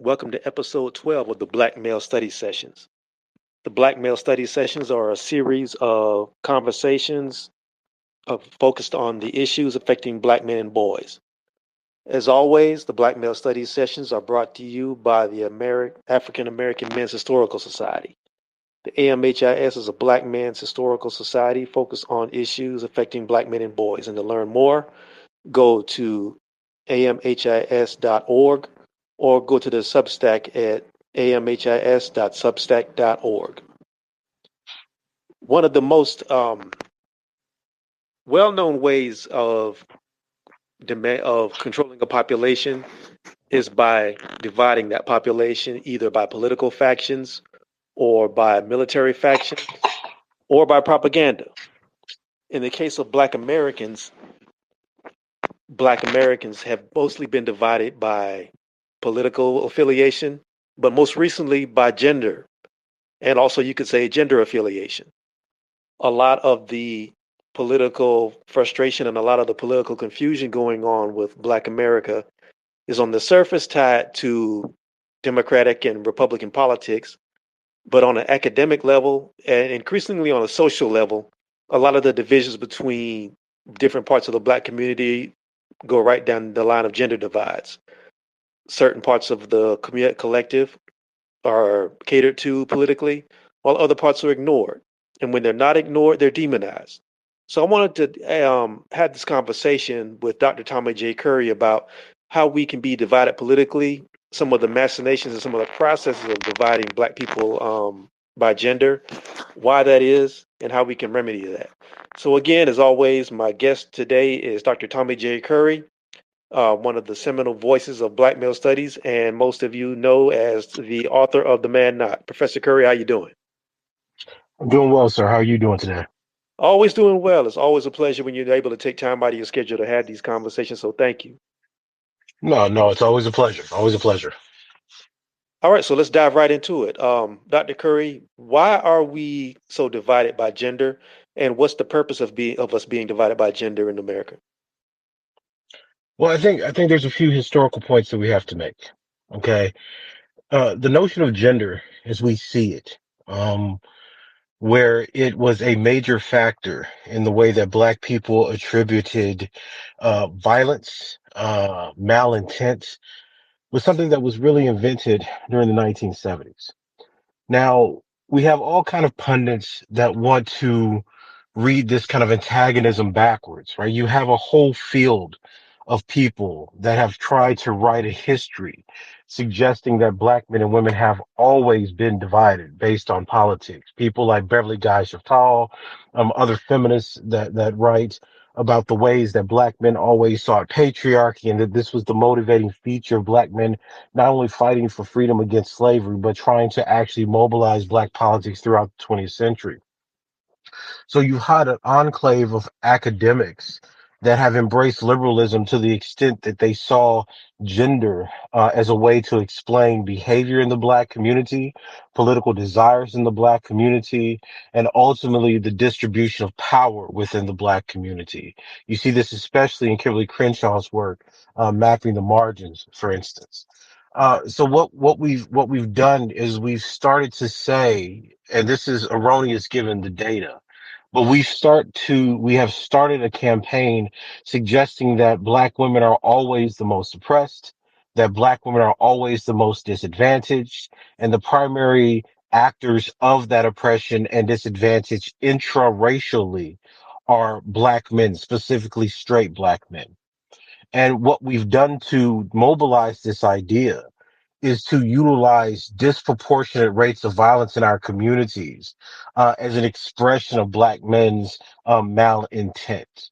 Welcome to episode 12 of the Black Male Study Sessions. The Black Male Study Sessions are a series of conversations focused on the issues affecting black men and boys. As always, the Black Male Study Sessions are brought to you by the African American Men's Historical Society. The AMHIS is a black men's historical society focused on issues affecting black men and boys. And to learn more, go to amhis.org or go to the Substack at amhis.substack.org. One of the most well-known ways of controlling a population is by dividing that population either by political factions or by military factions or by propaganda. In the case of Black Americans have mostly been divided by political affiliation, but most recently by gender, and also you could say gender affiliation. A lot of the political frustration and a lot of the political confusion going on with Black America is on the surface tied to Democratic and Republican politics, but on an academic level and increasingly on a social level, a lot of the divisions between different parts of the Black community go right down the line of gender divides. Certain parts of the collective are catered to politically, while other parts are ignored. And when they're not ignored, they're demonized. So I wanted to have this conversation with Dr. Tommy J. Curry about how we can be divided politically, some of the machinations and some of the processes of dividing Black people by gender, why that is, and how we can remedy that. So again, as always, my guest today is Dr. Tommy J. Curry, one of the seminal voices of Black male studies, and most of you know as the author of The Man Not. Professor Curry, how you doing? I'm doing well, sir. How are you doing today? Always doing well. It's always a pleasure when you're able to take time out of your schedule to have these conversations. So thank you. No, it's always a pleasure. Always a pleasure. All right, so let's dive right into it. Dr. Curry, why are we so divided by gender, and what's the purpose of us being divided by gender in America? Well, I think there's a few historical points that we have to make. Okay. The notion of gender as we see it, um, where it was a major factor in the way that Black people attributed violence, malintent, was something that was really invented during the 1970s. Now, we have all kind of pundits that want to read this kind of antagonism backwards, right? You have a whole field of people that have tried to write a history suggesting that Black men and women have always been divided based on politics. People like Beverly Guy Chaftal, other feminists that write about the ways that Black men always sought patriarchy and that this was the motivating feature of Black men not only fighting for freedom against slavery, but trying to actually mobilize Black politics throughout the 20th century. So you had an enclave of academics that have embraced liberalism to the extent that they saw gender as a way to explain behavior in the Black community, political desires in the Black community, and ultimately the distribution of power within the Black community. You see this especially in Kimberly Crenshaw's work, mapping the margins, for instance. So what we've done is we've started to say, and this is erroneous given the data, but we have started a campaign suggesting that Black women are always the most oppressed, that Black women are always the most disadvantaged, and the primary actors of that oppression and disadvantage intra-racially are Black men, specifically straight Black men. And what we've done to mobilize this idea is to utilize disproportionate rates of violence in our communities as an expression of Black men's malintent.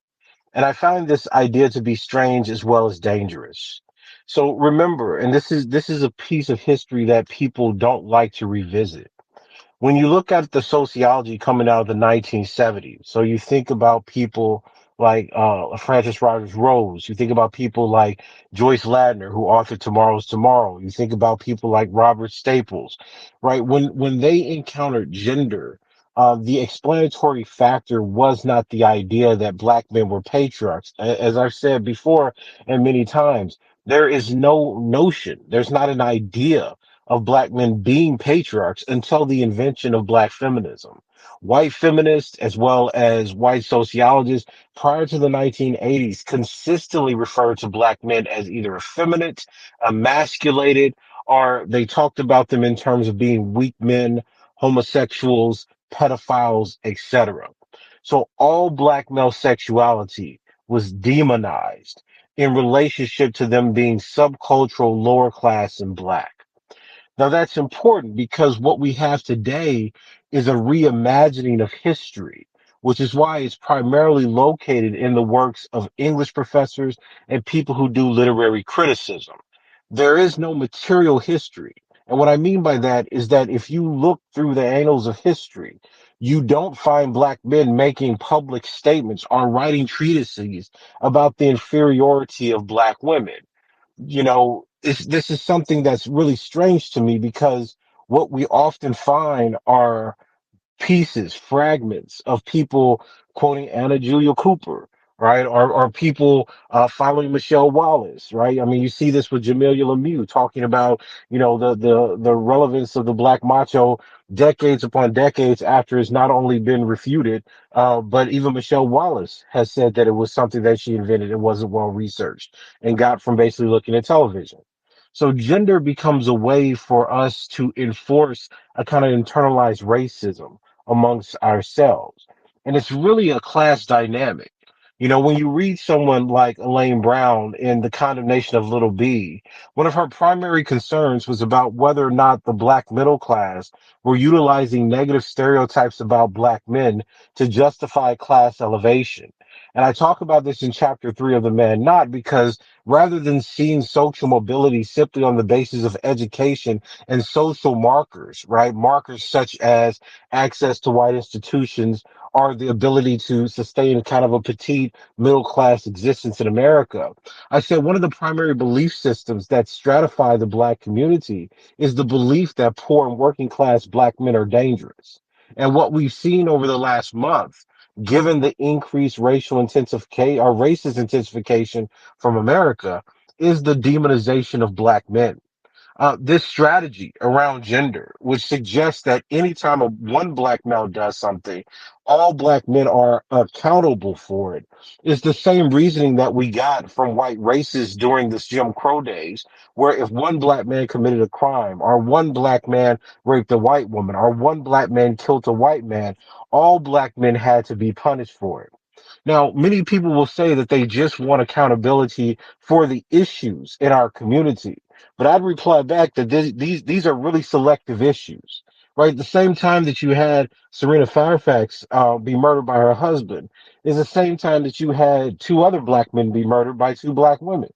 And I find this idea to be strange as well as dangerous. So remember, and this is a piece of history that people don't like to revisit. When you look at the sociology coming out of the 1970s, so you think about people like Francis Rogers Rose, you think about people like Joyce Ladner, who authored Tomorrow's Tomorrow, you think about people like Robert Staples, right? When they encountered gender, the explanatory factor was not the idea that Black men were patriarchs. As I've said before and many times, There is no notion, there's not an idea of black men being patriarchs until the invention of black feminism. White feminists, as well as white sociologists prior to the 1980s, consistently referred to black men as either effeminate, emasculated, or they talked about them in terms of being weak men, homosexuals, pedophiles, etc. So all black male sexuality was demonized in relationship to them being subcultural, lower class, and black. Now that's important because what we have today is a reimagining of history, which is why it's primarily located in the works of English professors and people who do literary criticism. There is no material history. And what I mean by that is that if you look through the annals of history, you don't find black men making public statements or writing treatises about the inferiority of black women. This is something that's really strange to me because what we often find are pieces, fragments of people quoting Anna Julia Cooper, right? Or people following Michelle Wallace, right? I mean, you see this with Jamelia Lemieux talking about, the relevance of the black macho decades upon decades after it's not only been refuted, but even Michelle Wallace has said that it was something that she invented and wasn't well researched and got from basically looking at television. So gender becomes a way for us to enforce a kind of internalized racism amongst ourselves. And it's really a class dynamic. When you read someone like Elaine Brown in The Condemnation of Little B, one of her primary concerns was about whether or not the black middle class were utilizing negative stereotypes about black men to justify class elevation. And I talk about this in chapter 3 of The Man Not because rather than seeing social mobility simply on the basis of education and social markers, right? Markers such as access to white institutions or the ability to sustain kind of a petite middle class existence in America. I said one of the primary belief systems that stratify the black community is the belief that poor and working class black men are dangerous. And what we've seen over the last month, given the increased racial intensification or racist intensification from America, is the demonization of black men. This strategy around gender, which suggests that anytime one black male does something, all black men are accountable for it, is the same reasoning that we got from white racists during this Jim Crow days, where if one black man committed a crime, or one black man raped a white woman, or one black man killed a white man, all black men had to be punished for it. Now, many people will say that they just want accountability for the issues in our community. But I'd reply back that these are really selective issues, right? The same time that you had Serena Fairfax be murdered by her husband is the same time that you had two other black men be murdered by two black women.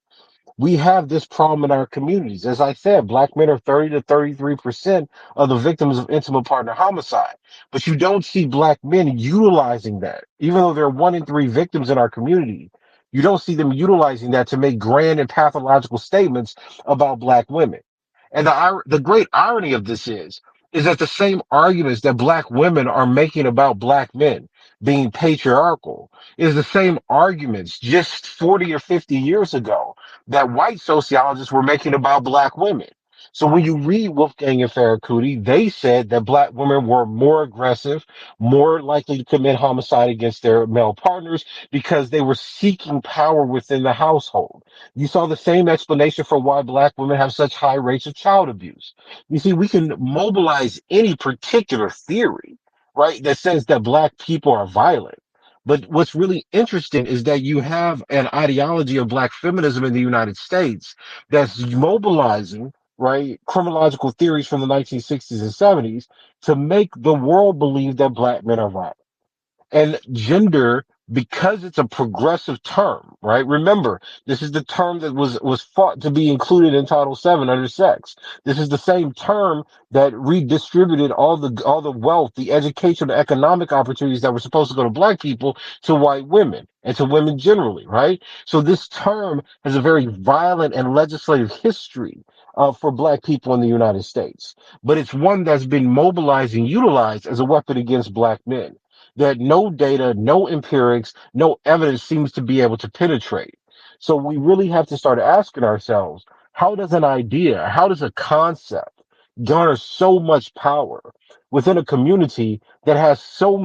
We have this problem in our communities. As I said, black men are 30 to 33% of the victims of intimate partner homicide. But you don't see black men utilizing that. Even though they're one in three victims in our community, you don't see them utilizing that to make grand and pathological statements about black women. And the great irony of this is that the same arguments that black women are making about black men being patriarchal is the same arguments just 40 or 50 years ago that white sociologists were making about black women. So when you read Wolfgang and Farrakouti, they said that black women were more aggressive, more likely to commit homicide against their male partners because they were seeking power within the household. You saw the same explanation for why black women have such high rates of child abuse. You see, we can mobilize any particular theory, right, that says that black people are violent. But what's really interesting is that you have an ideology of black feminism in the United States that's mobilizing, right, criminological theories from the 1960s and 70s to make the world believe that black men are violent. And gender, because it's a progressive term, right? Remember, this is the term that was fought to be included in Title VII under sex. This is the same term that redistributed all the wealth, the educational, economic opportunities that were supposed to go to black people to white women and to women generally, right? So this term has a very violent and legislative history for black people in the United States, but it's one that's been mobilized and utilized as a weapon against black men that no data, no empirics, no evidence seems to be able to penetrate. So we really have to start asking ourselves, how does an idea, how does a concept garner so much power within a community that has so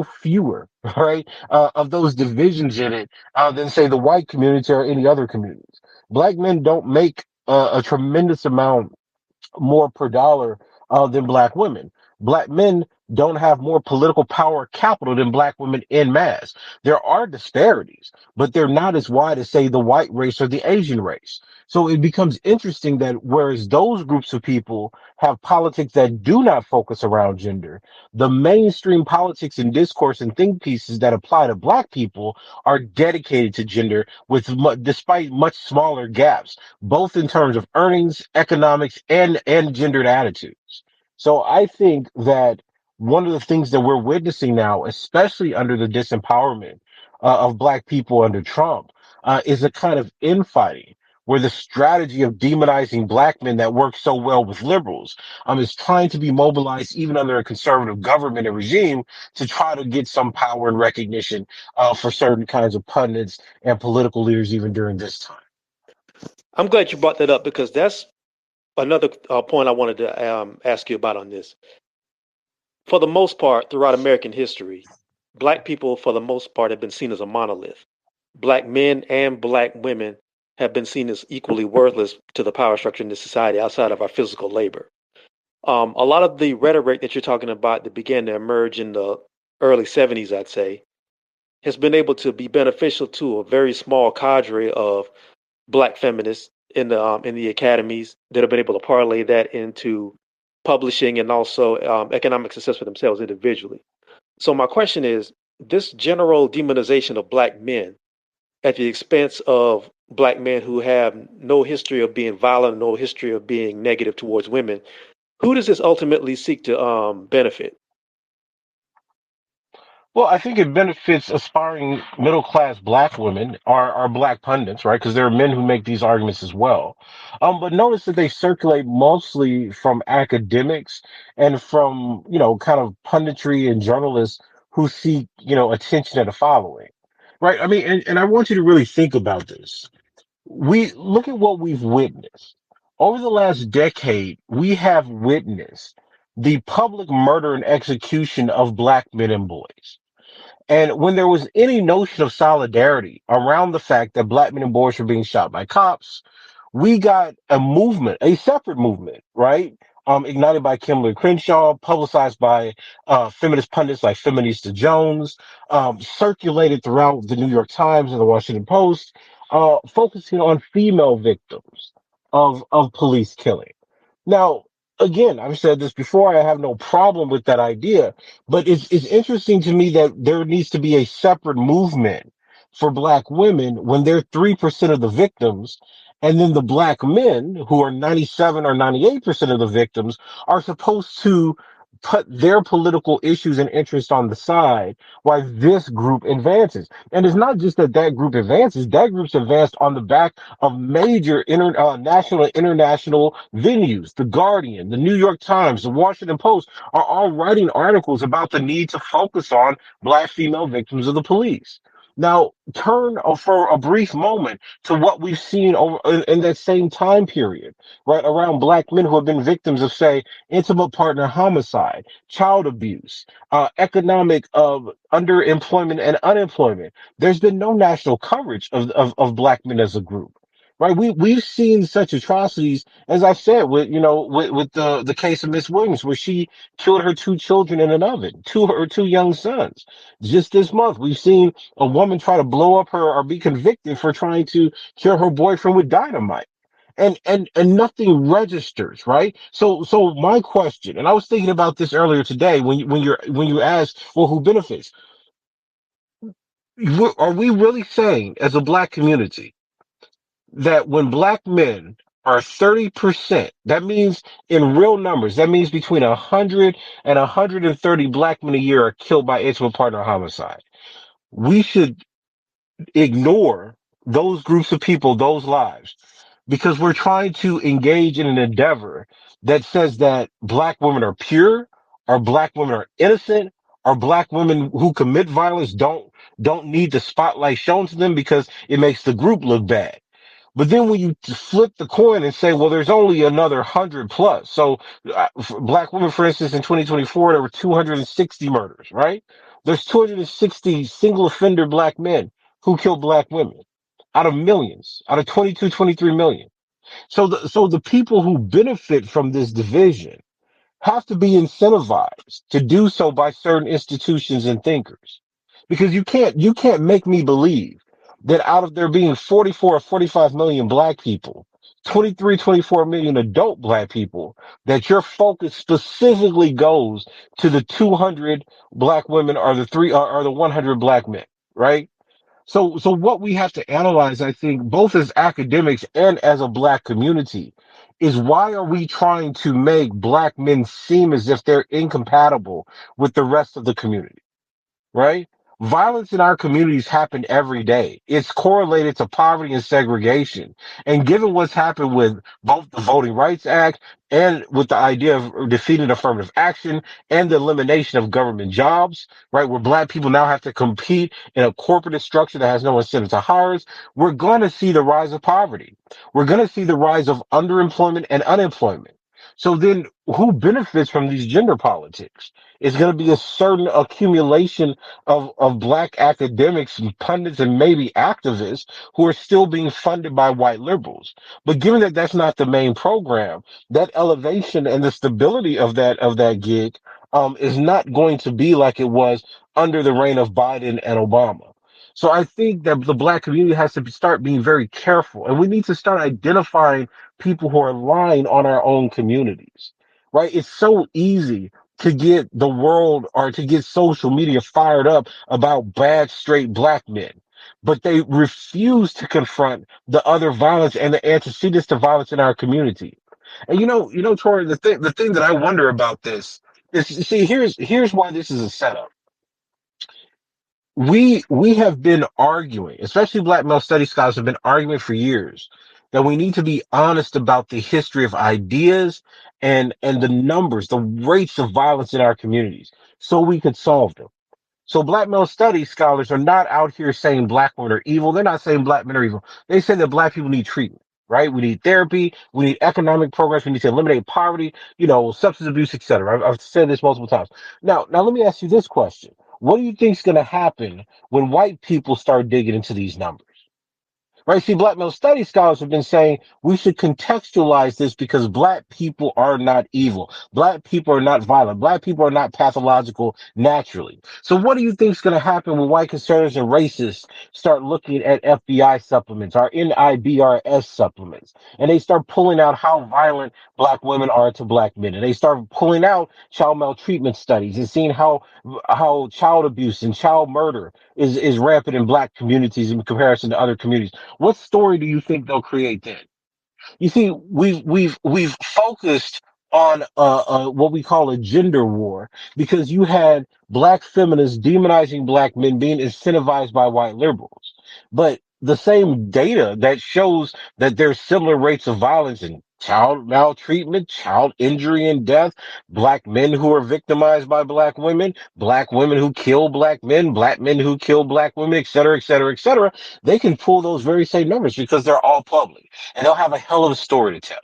fewer, right, of those divisions in it than say the white community or any other communities. Black men don't make a tremendous amount more per dollar than black women. Black men don't have more political power capital than black women in mass. There are disparities, but they're not as wide as, say, the white race or the Asian race. So it becomes interesting that whereas those groups of people have politics that do not focus around gender, the mainstream politics and discourse and think pieces that apply to black people are dedicated to gender with despite much smaller gaps both in terms of earnings, economics, and gendered attitudes. So I think that one of the things that we're witnessing now, especially under the disempowerment of black people under Trump, is a kind of infighting where the strategy of demonizing black men that works so well with liberals is trying to be mobilized even under a conservative government and regime to try to get some power and recognition for certain kinds of pundits and political leaders even during this time. I'm glad you brought that up because that's another point I wanted to ask you about on this. For the most part, throughout American history, black people, for the most part, have been seen as a monolith. Black men and black women have been seen as equally worthless to the power structure in this society outside of our physical labor. A lot of the rhetoric that you're talking about that began to emerge in the early 70s, I'd say, has been able to be beneficial to a very small cadre of black feminists in the academies that have been able to parlay that into publishing and also economic success for themselves individually. So my question is, this general demonization of black men at the expense of black men who have no history of being violent, no history of being negative towards women, who does this ultimately seek to benefit? Well, I think it benefits aspiring middle class black women or black pundits, right? Because there are men who make these arguments as well. But notice that they circulate mostly from academics and from, kind of punditry and journalists who seek, attention and a following, right? I mean, and I want you to really think about this. We look at what we've witnessed. Over the last decade, we have witnessed the public murder and execution of black men and boys. And when there was any notion of solidarity around the fact that black men and boys were being shot by cops, we got a movement, a separate movement, right? Ignited by Kimberly Crenshaw, publicized by feminist pundits like Feminista Jones, circulated throughout the New York Times and the Washington Post, focusing on female victims of police killing. Now, again, I've said this before, I have no problem with that idea, but it's interesting to me that there needs to be a separate movement for black women when they're 3% of the victims, and then the black men, who are 97 or 98% of the victims, are supposed to put their political issues and interests on the side while this group advances. And it's not just that that group advances, that group's advanced on the back of major national and international venues. The Guardian, the New York Times, the Washington Post are all writing articles about the need to focus on black female victims of the police. Now, turn for a brief moment to what we've seen over in that same time period, right, around black men who have been victims of, say, intimate partner homicide, child abuse, economic underemployment and unemployment. There's been no national coverage of black men as a group. Right, we've seen such atrocities, as I said, with the case of Miss Williams, where she killed her two children in an oven, her two young sons. Just this month, we've seen a woman try to blow up her or be convicted for trying to kill her boyfriend with dynamite. And nothing registers, right? So my question, and I was thinking about this earlier today when you asked, well, who benefits? Are we really saying, as a black community, that when black men are 30%, that means in real numbers, that means between 100 and 130 black men a year are killed by intimate partner homicide? We should ignore those groups of people, those lives, because we're trying to engage in an endeavor that says that black women are pure, or black women are innocent, Or black women who commit violence don't need the spotlight shown to them because it makes the group look bad. But then when you flip the coin and say, well, there's only another 100 plus. So for black women, for instance, in 2024, there were 260 murders, right? There's 260 single offender black men who killed black women out of millions, out of 22, 23 million. So the people who benefit from this division have to be incentivized to do so by certain institutions and thinkers. Because you can't make me believe that out of there being 44 or 45 million black people, 23, 24 million adult black people, that your focus specifically goes to the 200 black women or or the 100 black men, right? So what we have to analyze, I think, both as academics and as a black community, is why are we trying to make black men seem as if they're incompatible with the rest of the community? Right? Violence in our communities happen every day. It's correlated to poverty and segregation. And given what's happened with both the Voting Rights Act and with the idea of defeating affirmative action and the elimination of government jobs, right, where black people now have to compete in a corporate structure that has no incentive to hire us, we're going to see the rise of poverty. We're going to see the rise of underemployment and unemployment. So then who benefits from these gender politics? It's going to be a certain accumulation of black academics and pundits and maybe activists who are still being funded by white liberals. But given that that's not the main program, that elevation and the stability of that gig is not going to be like it was under the reign of Biden and Obama. So I think that the black community has to start being very careful, and we need to start identifying people who are lying on our own communities. Right? It's so easy to get the world or to get social media fired up about bad straight black men, but they refuse to confront the other violence and the antecedents to violence in our community. And Tori, the thing that I wonder about this is, see, here's why this is a setup. We have been arguing, especially black male studies scholars have been arguing for years, that we need to be honest about the history of ideas and the numbers, the rates of violence in our communities, so we could solve them. So black male studies scholars are not out here saying black women are evil. They're not saying black men are evil. They say that black people need treatment, right? We need therapy. We need economic progress. We need to eliminate poverty, substance abuse, etc. I've said this multiple times. Now let me ask you this question. What do you think is going to happen when white people start digging into these numbers? Right. See, black male studies scholars have been saying we should contextualize this because black people are not evil. Black people are not violent. Black people are not pathological naturally. So what do you think is going to happen when white conservatives and racists start looking at FBI supplements, our NIBRS supplements, and they start pulling out how violent black women are to black men, and they start pulling out child maltreatment studies and seeing how child abuse and child murder is rampant in black communities in comparison to other communities? What story do you think they'll create then? You see, we've focused on what we call a gender war because you had black feminists demonizing black men being incentivized by white liberals, but the same data that shows that there's similar rates of violence and child maltreatment, child injury and death, black men who are victimized by black women who kill black men who kill black women, et cetera, et cetera, et cetera. They can pull those very same numbers because they're all public and they'll have a hell of a story to tell.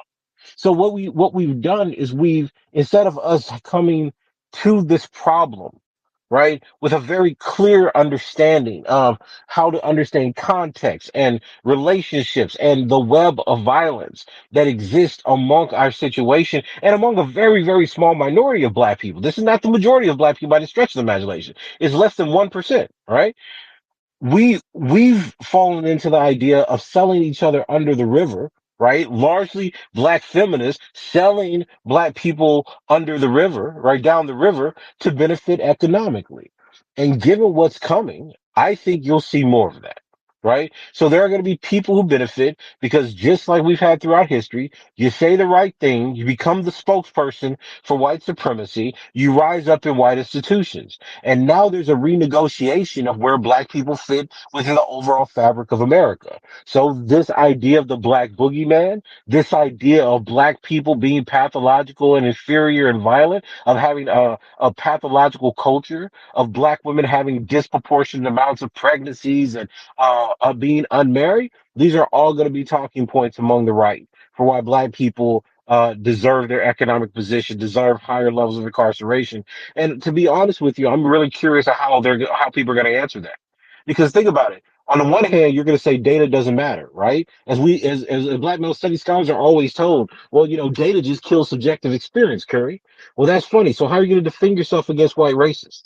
So what we've done is we've instead of us coming to this problem, right, with a very clear understanding of how to understand context and relationships and the web of violence that exists among our situation and among a very, very small minority of black people. This is not the majority of black people by the stretch of the imagination. It's less than 1%, right? We've fallen into the idea of selling each other under the river, right? Largely black feminists selling black people under the river, right down the river to benefit economically. And given what's coming, I think you'll see more of that. right? So there are going to be people who benefit because just like we've had throughout history, you say the right thing, you become the spokesperson for white supremacy, you rise up in white institutions. And now there's a renegotiation of where black people fit within the overall fabric of America. So this idea of the black boogeyman, this idea of black people being pathological and inferior and violent, of having a pathological culture, of black women having disproportionate amounts of pregnancies and being unmarried, these are all going to be talking points among the right for why black people deserve their economic position, deserve higher levels of incarceration. And to be honest with you, I'm really curious how people are going to answer that. Because think about it. On the one hand, you're going to say data doesn't matter, right? As black male studies scholars are always told, well, data just kills subjective experience, Curry. Well, that's funny. So how are you going to defend yourself against white racists?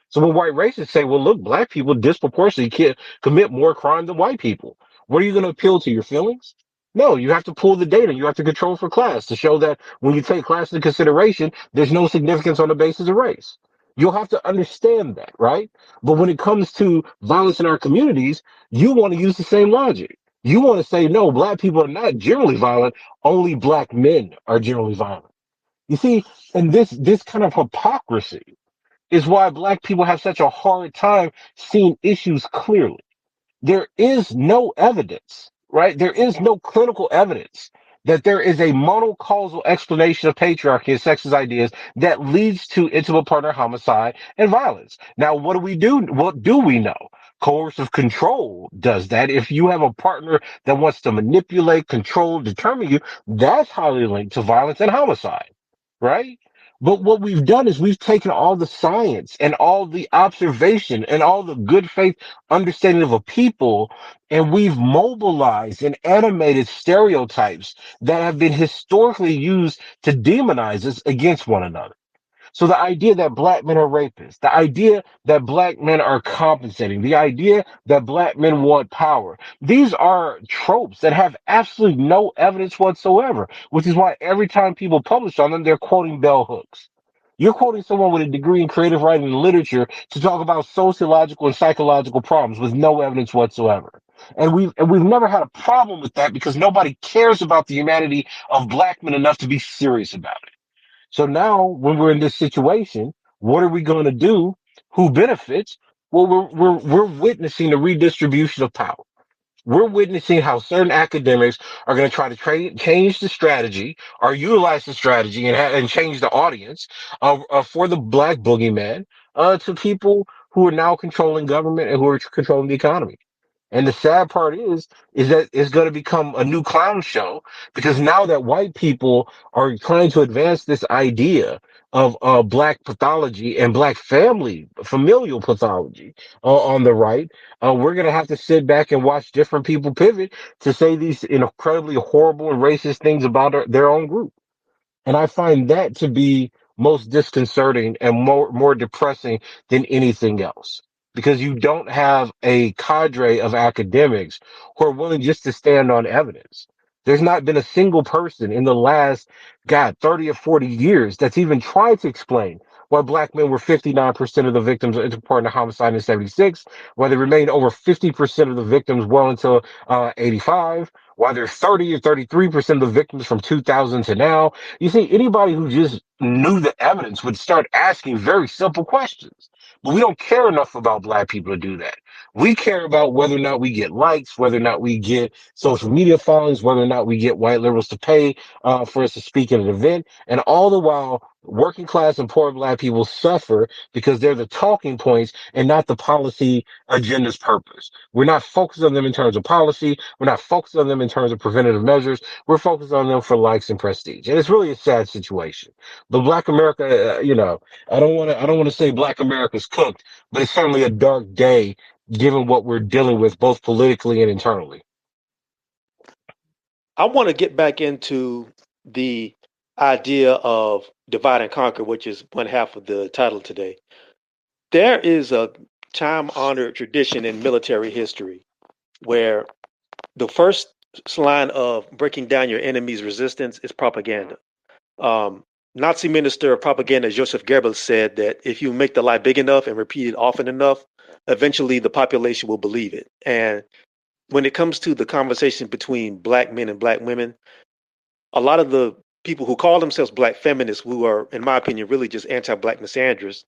So when white racists say, well, look, black people disproportionately commit more crime than white people, what are you going to appeal to, your feelings? No, you have to pull the data. You have to control for class to show that when you take class into consideration, there's no significance on the basis of race. You'll have to understand that, right? But when it comes to violence in our communities, you want to use the same logic. You want to say, no, black people are not generally violent. Only black men are generally violent. You see, and this kind of hypocrisy is why black people have such a hard time seeing issues clearly. There is no evidence, right? There is no clinical evidence that there is a monocausal explanation of patriarchy and sexist ideas that leads to intimate partner homicide and violence. Now, what do we do? What do we know? Coercive control does that. If you have a partner that wants to manipulate, control, determine you, that's highly linked to violence and homicide, right? But what we've done is we've taken all the science and all the observation and all the good faith understanding of a people, and we've mobilized and animated stereotypes that have been historically used to demonize us against one another. So the idea that black men are rapists, the idea that black men are compensating, the idea that black men want power, these are tropes that have absolutely no evidence whatsoever, which is why every time people publish on them, they're quoting bell hooks. You're quoting someone with a degree in creative writing and literature to talk about sociological and psychological problems with no evidence whatsoever. And we've never had a problem with that because nobody cares about the humanity of black men enough to be serious about it. So now, when we're in this situation, what are we going to do? Who benefits? Well, we're witnessing the redistribution of power. We're witnessing how certain academics are going to try to change the strategy or utilize the strategy and change the audience for the black boogeyman to people who are now controlling government and who are controlling the economy. And the sad part is that it's going to become a new clown show because now that white people are trying to advance this idea of black pathology and black familial pathology on the right, we're going to have to sit back and watch different people pivot to say these incredibly horrible and racist things about their own group. And I find that to be most disconcerting and more depressing than anything else. Because you don't have a cadre of academics who are willing just to stand on evidence. There's not been a single person in the last, 30 or 40 years that's even tried to explain why black men were 59% of the victims of interpartner homicide in 76, why they remained over 50% of the victims well until 85, why they're 30 or 33% of the victims from 2000 to now. You see, anybody who just knew the evidence would start asking very simple questions. But we don't care enough about black people to do that. We care about whether or not we get likes, whether or not we get social media followings, whether or not we get white liberals to pay for us to speak at an event. And all the while, working class and poor black people suffer because they're the talking points and not the policy agenda's purpose. We're not focused on them in terms of policy. We're not focused on them in terms of preventative measures. We're focused on them for likes and prestige. And it's really a sad situation. But Black America, I don't want to say Black America's cooked, but it's certainly a dark day given what we're dealing with both politically and internally. I want to get back into the idea of divide and conquer, which is one half of the title today. There is a time honored tradition in military history where the first line of breaking down your enemy's resistance is propaganda. Um, Nazi minister of propaganda Joseph Goebbels said that if you make the lie big enough and repeat it often enough, eventually the population will believe it. And when it comes to the conversation between black men and black women, a lot of the people who call themselves black feminists, who are, in my opinion, really just anti-black misandrists,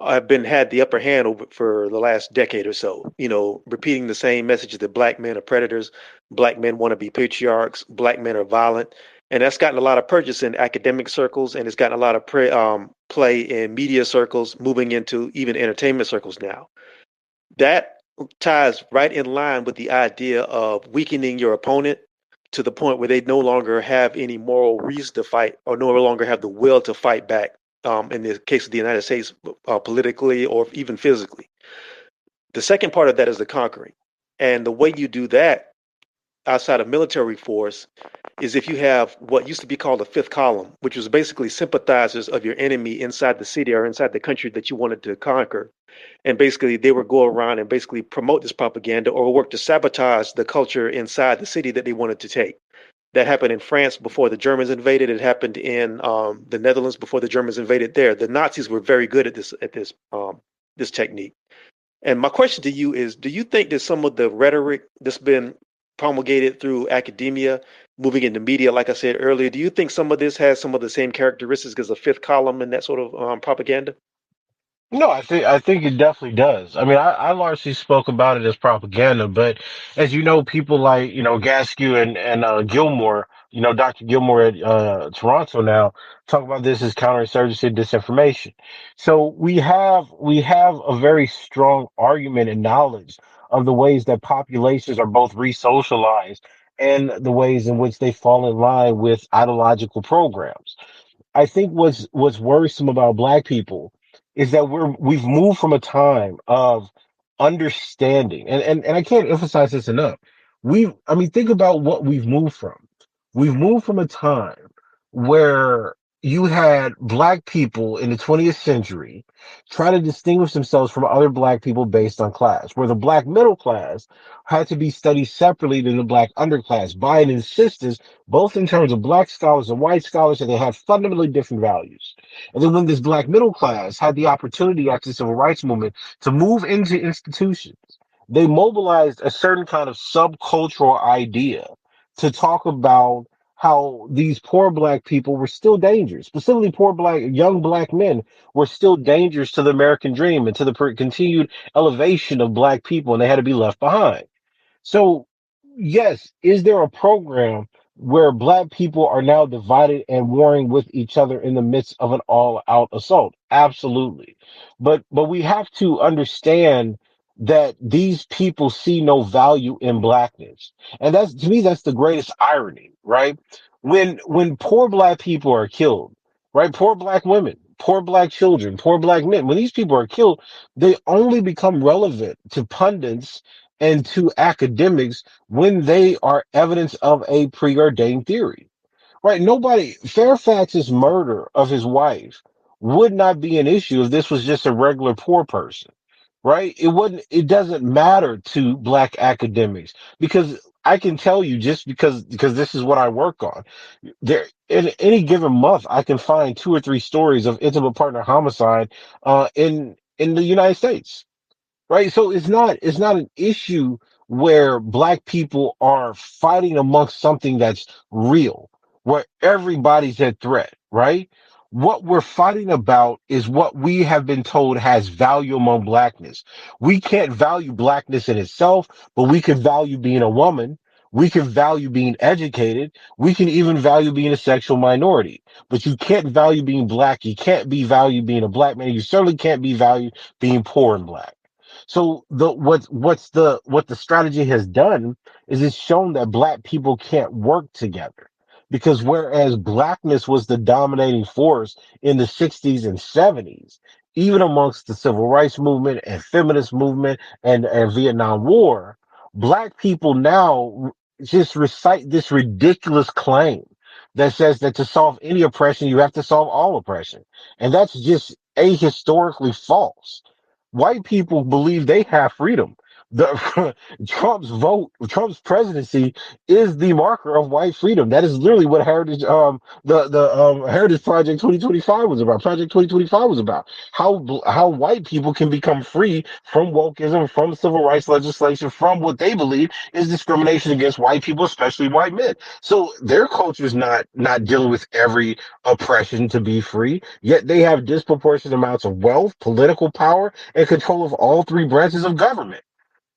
have been had the upper hand over for the last decade or so. You know, repeating the same message that black men are predators, black men want to be patriarchs, black men are violent, and that's gotten a lot of purchase in academic circles, and it's gotten a lot of play in media circles, moving into even entertainment circles now. That ties right in line with the idea of weakening your opponent to the point where they no longer have any moral reason to fight or no longer have the will to fight back. In the case of the United States, politically or even physically. The second part of that is the conquering. And the way you do that outside of military force is if you have what used to be called the fifth column, which was basically sympathizers of your enemy inside the city or inside the country that you wanted to conquer. And basically, they would go around and basically promote this propaganda or work to sabotage the culture inside the city that they wanted to take. That happened in France before the Germans invaded. It happened in the Netherlands before the Germans invaded there. The Nazis were very good at this technique. And my question to you is: do you think that some of the rhetoric that's been promulgated through academia, moving into media, like I said earlier, do you think some of this has some of the same characteristics as a fifth column and that sort of propaganda? No, I think it definitely does. I mean, I largely spoke about it as propaganda, but as you know, people like Gaskew and Gilmore, Dr. Gilmore at Toronto now talk about this as counterinsurgency disinformation. So we have a very strong argument and knowledge of the ways that populations are both re-socialized and the ways in which they fall in line with ideological programs. I think what's worrisome about black people is that we've moved from a time of understanding, and I can't emphasize this enough. I mean, think about what we've moved from. We've moved from a time where you had black people in the 20th century try to distinguish themselves from other black people based on class, where the black middle class had to be studied separately than the black underclass by an insistence both in terms of black scholars and white scholars, and they had fundamentally different values. And then when this black middle class had the opportunity after the civil rights movement to move into institutions, they mobilized a certain kind of subcultural idea to talk about how these poor black people were still dangerous, specifically poor black young black men were still dangerous to the American dream and to the continued elevation of black people, and they had to be left behind. So, yes, is there a program where black people are now divided and warring with each other in the midst of an all-out assault? Absolutely. But we have to understand that these people see no value in blackness. And that's to me that's the greatest irony, right? When poor black people are killed, right? Poor black women, poor black children, poor black men, when these people are killed, they only become relevant to pundits and to academics when they are evidence of a preordained theory. Right? Nobody, Fairfax's murder of his wife would not be an issue if this was just a regular poor person. Right? It doesn't matter to black academics because I can tell you just because this is what I work on. There in any given month, I can find two or three stories of intimate partner homicide in the United States, right? So it's not an issue where black people are fighting amongst something that's real, where everybody's at threat, right? What we're fighting about is what we have been told has value among blackness. We can't value blackness in itself, but we can value being a woman. We can value being educated. We can even value being a sexual minority, but you can't value being black. You can't be valued being a black man. You certainly can't be valued being poor and black. So what the strategy has done is it's shown that black people can't work together. Because whereas blackness was the dominating force in the 60s and 70s, even amongst the civil rights movement and feminist movement and Vietnam War, black people now just recite this ridiculous claim that says that to solve any oppression, you have to solve all oppression. And that's just ahistorically false. White people believe they have freedom. The Trump's presidency is the marker of white freedom. That is literally what the Heritage Project 2025 was about. Project 2025 was about how white people can become free from wokeism, from civil rights legislation, from what they believe is discrimination against white people, especially white men. So their culture is not dealing with every oppression to be free, yet they have disproportionate amounts of wealth, political power, and control of all three branches of government.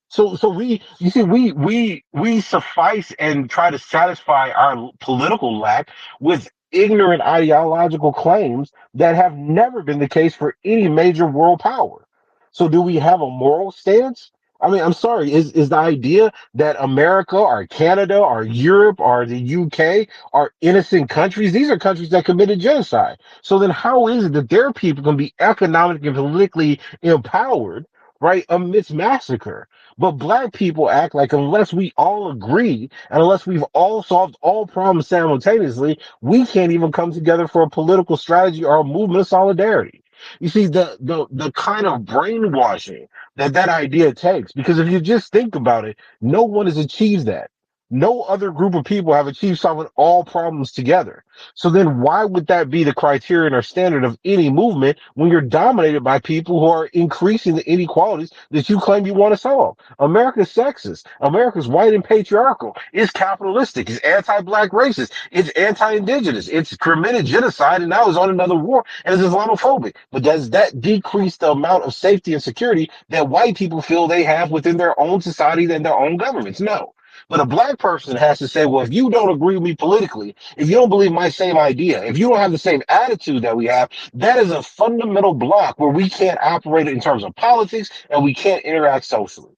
So you see, we suffice and try to satisfy our political lack with ignorant ideological claims that have never been the case for any major world power. So do we have a moral stance? I mean, I'm sorry, is the idea that America or Canada or Europe or the UK are innocent countries? These are countries that committed genocide. So then how is it that their people can be economically and politically empowered, right, amidst massacre? But black people act like unless we all agree and unless we've all solved all problems simultaneously, we can't even come together for a political strategy or a movement of solidarity. You see, the kind of brainwashing that idea takes, because if you just think about it, no one has achieved that. No other group of people have achieved solving all problems together. So then why would that be the criterion or standard of any movement when you're dominated by people who are increasing the inequalities that you claim you want to solve? America's sexist. America's white and patriarchal. It's capitalistic. It's anti-black racist. It's anti-indigenous. It's committed genocide and now is on another war and is Islamophobic. But does that decrease the amount of safety and security that white people feel they have within their own society and their own governments? No. But a black person has to say, well, if you don't agree with me politically, if you don't believe my same idea, if you don't have the same attitude that we have, that is a fundamental block where we can't operate in terms of politics and we can't interact socially.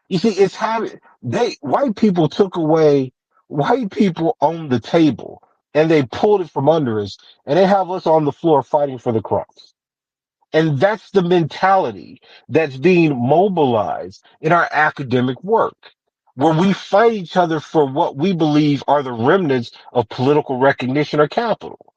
You see, it's how white people took away white people on the table and they pulled it from under us and they have us on the floor fighting for the crumbs. And that's the mentality that's being mobilized in our academic work, where we fight each other for what we believe are the remnants of political recognition or capital.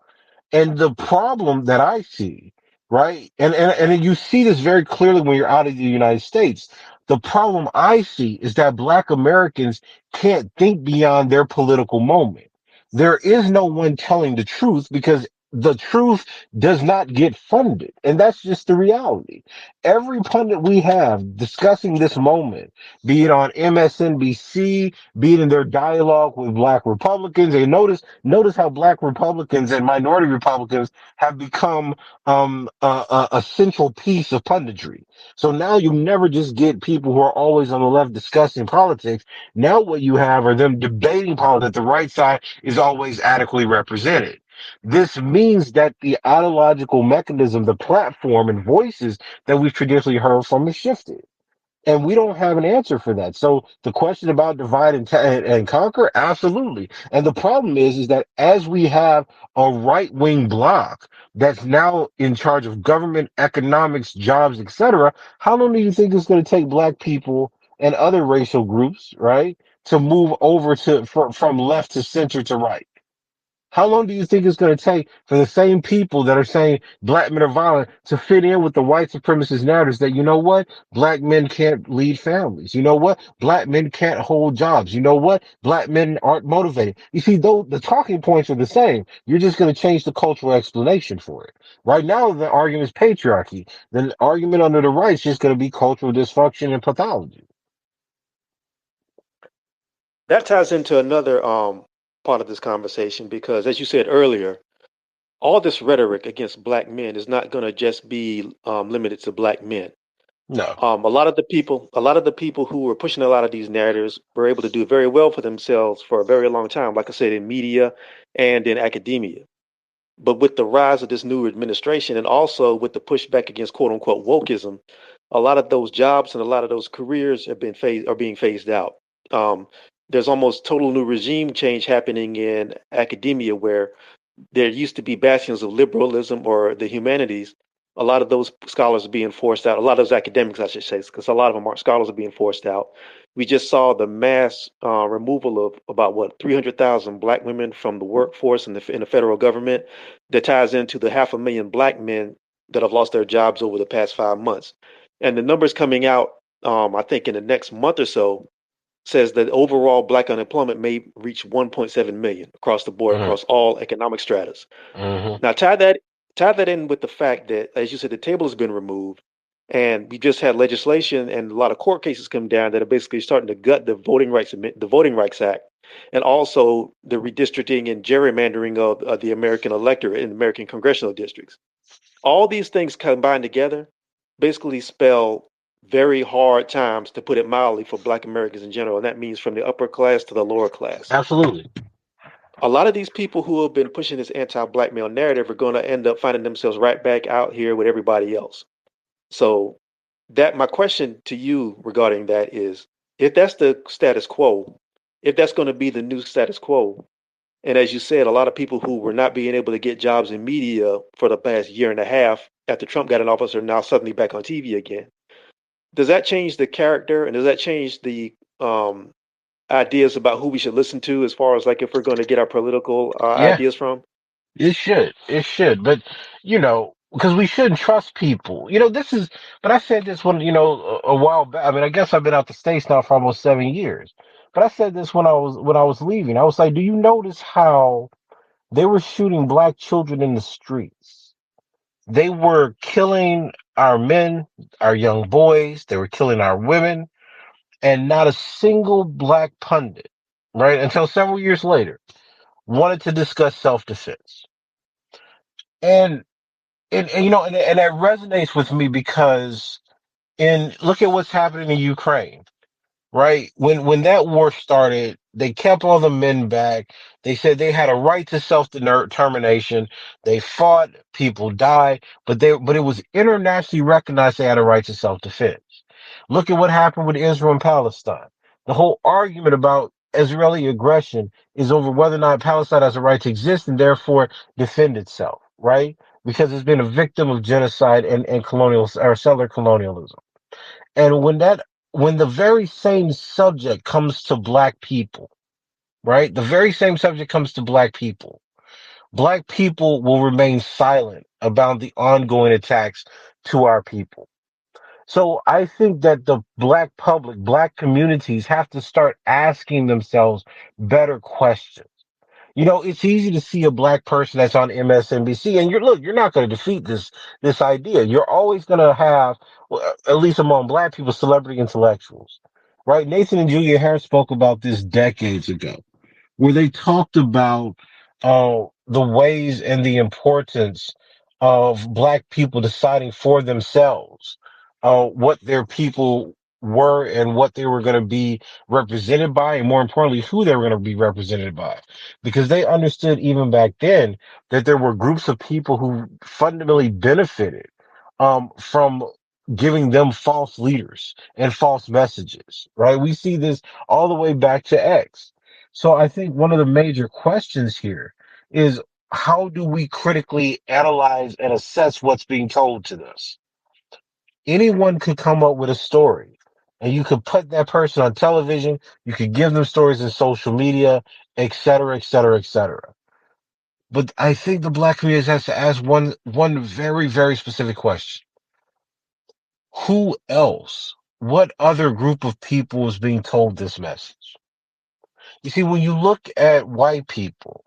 And the problem that I see, right, and you see this very clearly when you're out of the United States. The problem I see is that Black Americans can't think beyond their political moment. There is no one telling the truth because the truth does not get funded. And that's just the reality. Every pundit we have discussing this moment, be it on MSNBC, be it in their dialogue with Black Republicans, and notice how Black Republicans and minority Republicans have become a central piece of punditry. So now you never just get people who are always on the left discussing politics. Now what you have are them debating politics. The right side is always adequately represented. This means that the ideological mechanism, the platform and voices that we've traditionally heard from has shifted. And we don't have an answer for that. So the question about divide and conquer, absolutely. And the problem is that as we have a right wing bloc that's now in charge of government, economics, jobs, etc., how long do you think it's going to take black people and other racial groups, right, to move over from left to center to right? How long do you think it's going to take for the same people that are saying black men are violent to fit in with the white supremacist narratives that, you know what, black men can't lead families? You know what, black men can't hold jobs? You know what, black men aren't motivated? You see, though the talking points are the same, you're just going to change the cultural explanation for it. Right now, the argument is patriarchy. The argument under the right is just going to be cultural dysfunction and pathology. That ties into another part of this conversation because, as you said earlier, all this rhetoric against black men is not going to just be limited to black men. No. A lot of the people who were pushing a lot of these narratives were able to do very well for themselves for a very long time, like I said, in media and in academia. But with the rise of this new administration and also with the pushback against quote unquote wokeism, a lot of those jobs and a lot of those careers are being phased out. There's almost total new regime change happening in academia where there used to be bastions of liberalism or the humanities. A lot of those scholars are being forced out. A lot of those academics, I should say, because a lot of them aren't scholars, are being forced out. We just saw the mass removal of about what 300,000 black women from the workforce in the federal government. That ties into the 500,000 black men that have lost their jobs over the past 5 months, and the numbers coming out. I think in the next month or so, says that overall black unemployment may reach 1.7 million across the board, Hmm. across all economic stratas. Hmm. Now, tie that in with the fact that, as you said, the table has been removed, and we just had legislation and a lot of court cases come down that are basically starting to gut the Voting Rights Act, and also the redistricting and gerrymandering of the American electorate in American congressional districts. All these things combined together basically spell very hard times, to put it mildly, for Black Americans in general, and that means from the upper class to the lower class. Absolutely. A lot of these people who have been pushing this anti-black male narrative are going to end up finding themselves right back out here with everybody else. So that my question to you regarding that is, if that's the status quo, if that's going to be the new status quo, and as you said, a lot of people who were not being able to get jobs in media for the past year and a half after Trump got in office are now suddenly back on TV again. Does that change the character, and does that change the um, ideas about who we should listen to, as far as like if we're going to get our political Yeah, ideas from? it should. It should. But, because we shouldn't trust people. But I said this when, a while back. I mean, I guess I've been out the States now for almost 7 years. But I said this when I was leaving. I was like, do you notice how they were shooting black children in the streets? They were killing our men, our young boys. They were killing our women, and not a single black pundit, right? Until several years later, wanted to discuss self-defense. And and that resonates with me because look at what's happening in Ukraine, right? When that war started, they kept all the men back. They said they had a right to self-determination. They fought, people died, but it was internationally recognized they had a right to self-defense. Look at what happened with Israel and Palestine. The whole argument about Israeli aggression is over whether or not Palestine has a right to exist and therefore defend itself, right? Because it's been a victim of genocide and colonial or settler colonialism. And when the very same subject comes to black people, right? The very same subject comes to black people will remain silent about the ongoing attacks to our people. So I think that the black public, black communities have to start asking themselves better questions. It's easy to see a black person that's on MSNBC, and you're not going to defeat this idea. You're always going to have, well, at least among black people, celebrity intellectuals, right? Nathan and Julia Harris spoke about this decades ago, where they talked about the ways and the importance of black people deciding for themselves what their people were and what they were going to be represented by, and more importantly, who they were going to be represented by. Because they understood even back then that there were groups of people who fundamentally benefited from giving them false leaders and false messages, right? We see this all the way back to X. So I think one of the major questions here is, how do we critically analyze and assess what's being told to us? Anyone could come up with a story, and you could put that person on television, you could give them stories in social media, et cetera, et cetera, et cetera. But I think the black community has to ask one very, very specific question. Who else? What other group of people is being told this message? You see, when you look at white people's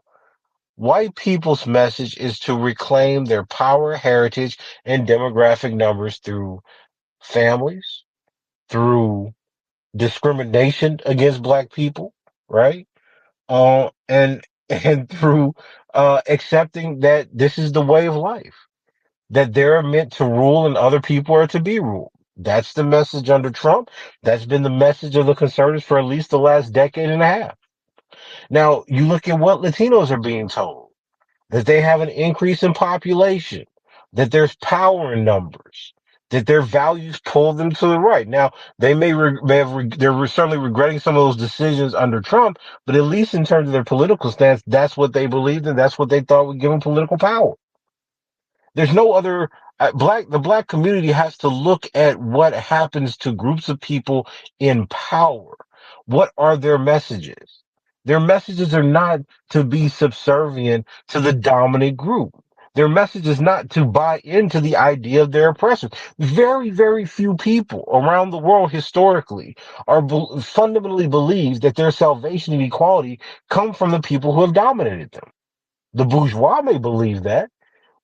message is to reclaim their power, heritage, and demographic numbers through families, through discrimination against black people, right? And through accepting that this is the way of life, that they're meant to rule and other people are to be ruled. That's the message under Trump. That's been the message of the conservatives for at least the last decade and a half. Now, you look at what Latinos are being told, that they have an increase in population, that there's power in numbers, that their values pull them to the right. Now, they they're certainly regretting some of those decisions under Trump, but at least in terms of their political stance, that's what they believed and that's what they thought would give them political power. There's no other the black community has to look at what happens to groups of people in power. What are their messages? Their messages are not to be subservient to the dominant group. Their message is not to buy into the idea of their oppressors. Very, very few people around the world historically are fundamentally believe that their salvation and equality come from the people who have dominated them. The bourgeois may believe that,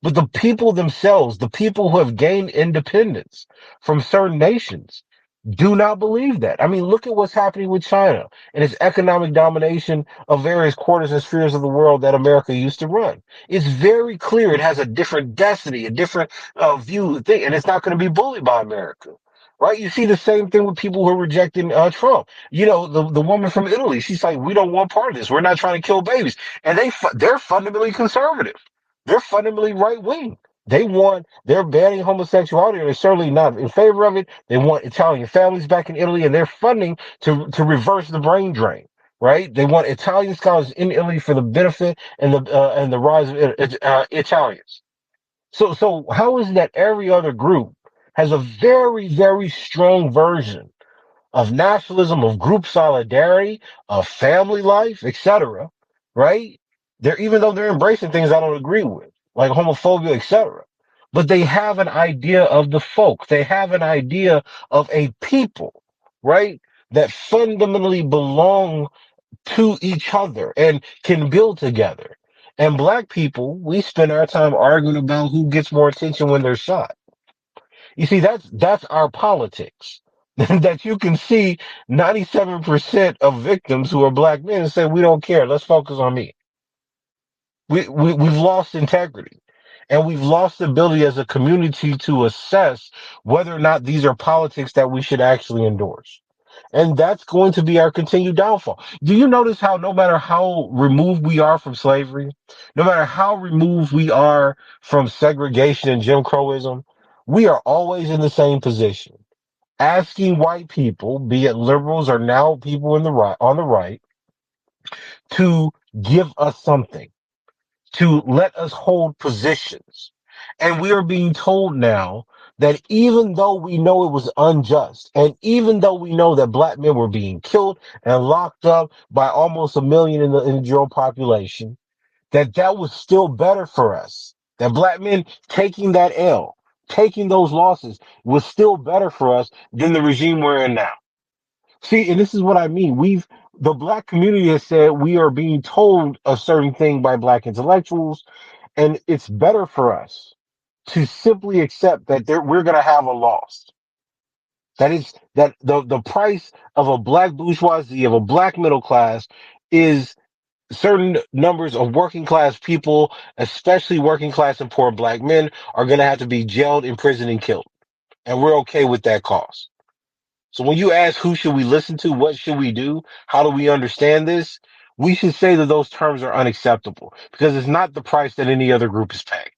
but the people themselves, the people who have gained independence from certain nations, do not believe that. I mean, look at what's happening with China and its economic domination of various quarters and spheres of the world that America used to run. It's very clear it has a different destiny, a different view thing, and it's not going to be bullied by America. Right? You see the same thing with people who are rejecting Trump. You know, the woman from Italy, she's like, we don't want part of this. We're not trying to kill babies. And they're fundamentally conservative. They're fundamentally right wing. They're banning homosexuality, and they're certainly not in favor of it. They want Italian families back in Italy, and they're funding to reverse the brain drain. Right? They want Italian scholars in Italy for the benefit and the rise of Italians. So how is it that every other group has a very, very strong version of nationalism, of group solidarity, of family life, etc. Right? They're even though they're embracing things I don't agree with, like homophobia, etc. But they have an idea of the folk. They have an idea of a people, right? That fundamentally belong to each other and can build together. And black people, we spend our time arguing about who gets more attention when they're shot. You see, that's our politics. That you can see 97% of victims who are black men and say, we don't care. Let's focus on me. We've lost integrity, and we've lost the ability as a community to assess whether or not these are politics that we should actually endorse. And that's going to be our continued downfall. Do you notice how no matter how removed we are from slavery, no matter how removed we are from segregation and Jim Crowism, we are always in the same position, asking white people, be it liberals or now people in the right on the right, to give us something, to let us hold positions. And we are being told now that even though we know it was unjust, and even though we know that black men were being killed and locked up by almost a million in the general population, that was still better for us. That black men taking that L, taking those losses was still better for us than the regime we're in now. See, and this is what I mean. The black community has said we are being told a certain thing by black intellectuals, and it's better for us to simply accept that we're going to have a loss. That is that the price of a black bourgeoisie, of a black middle class, is certain numbers of working class people, especially working class and poor black men, are going to have to be jailed, imprisoned, and killed. And we're okay with that cost. So when you ask who should we listen to, what should we do, how do we understand this, we should say that those terms are unacceptable because it's not the price that any other group is paying.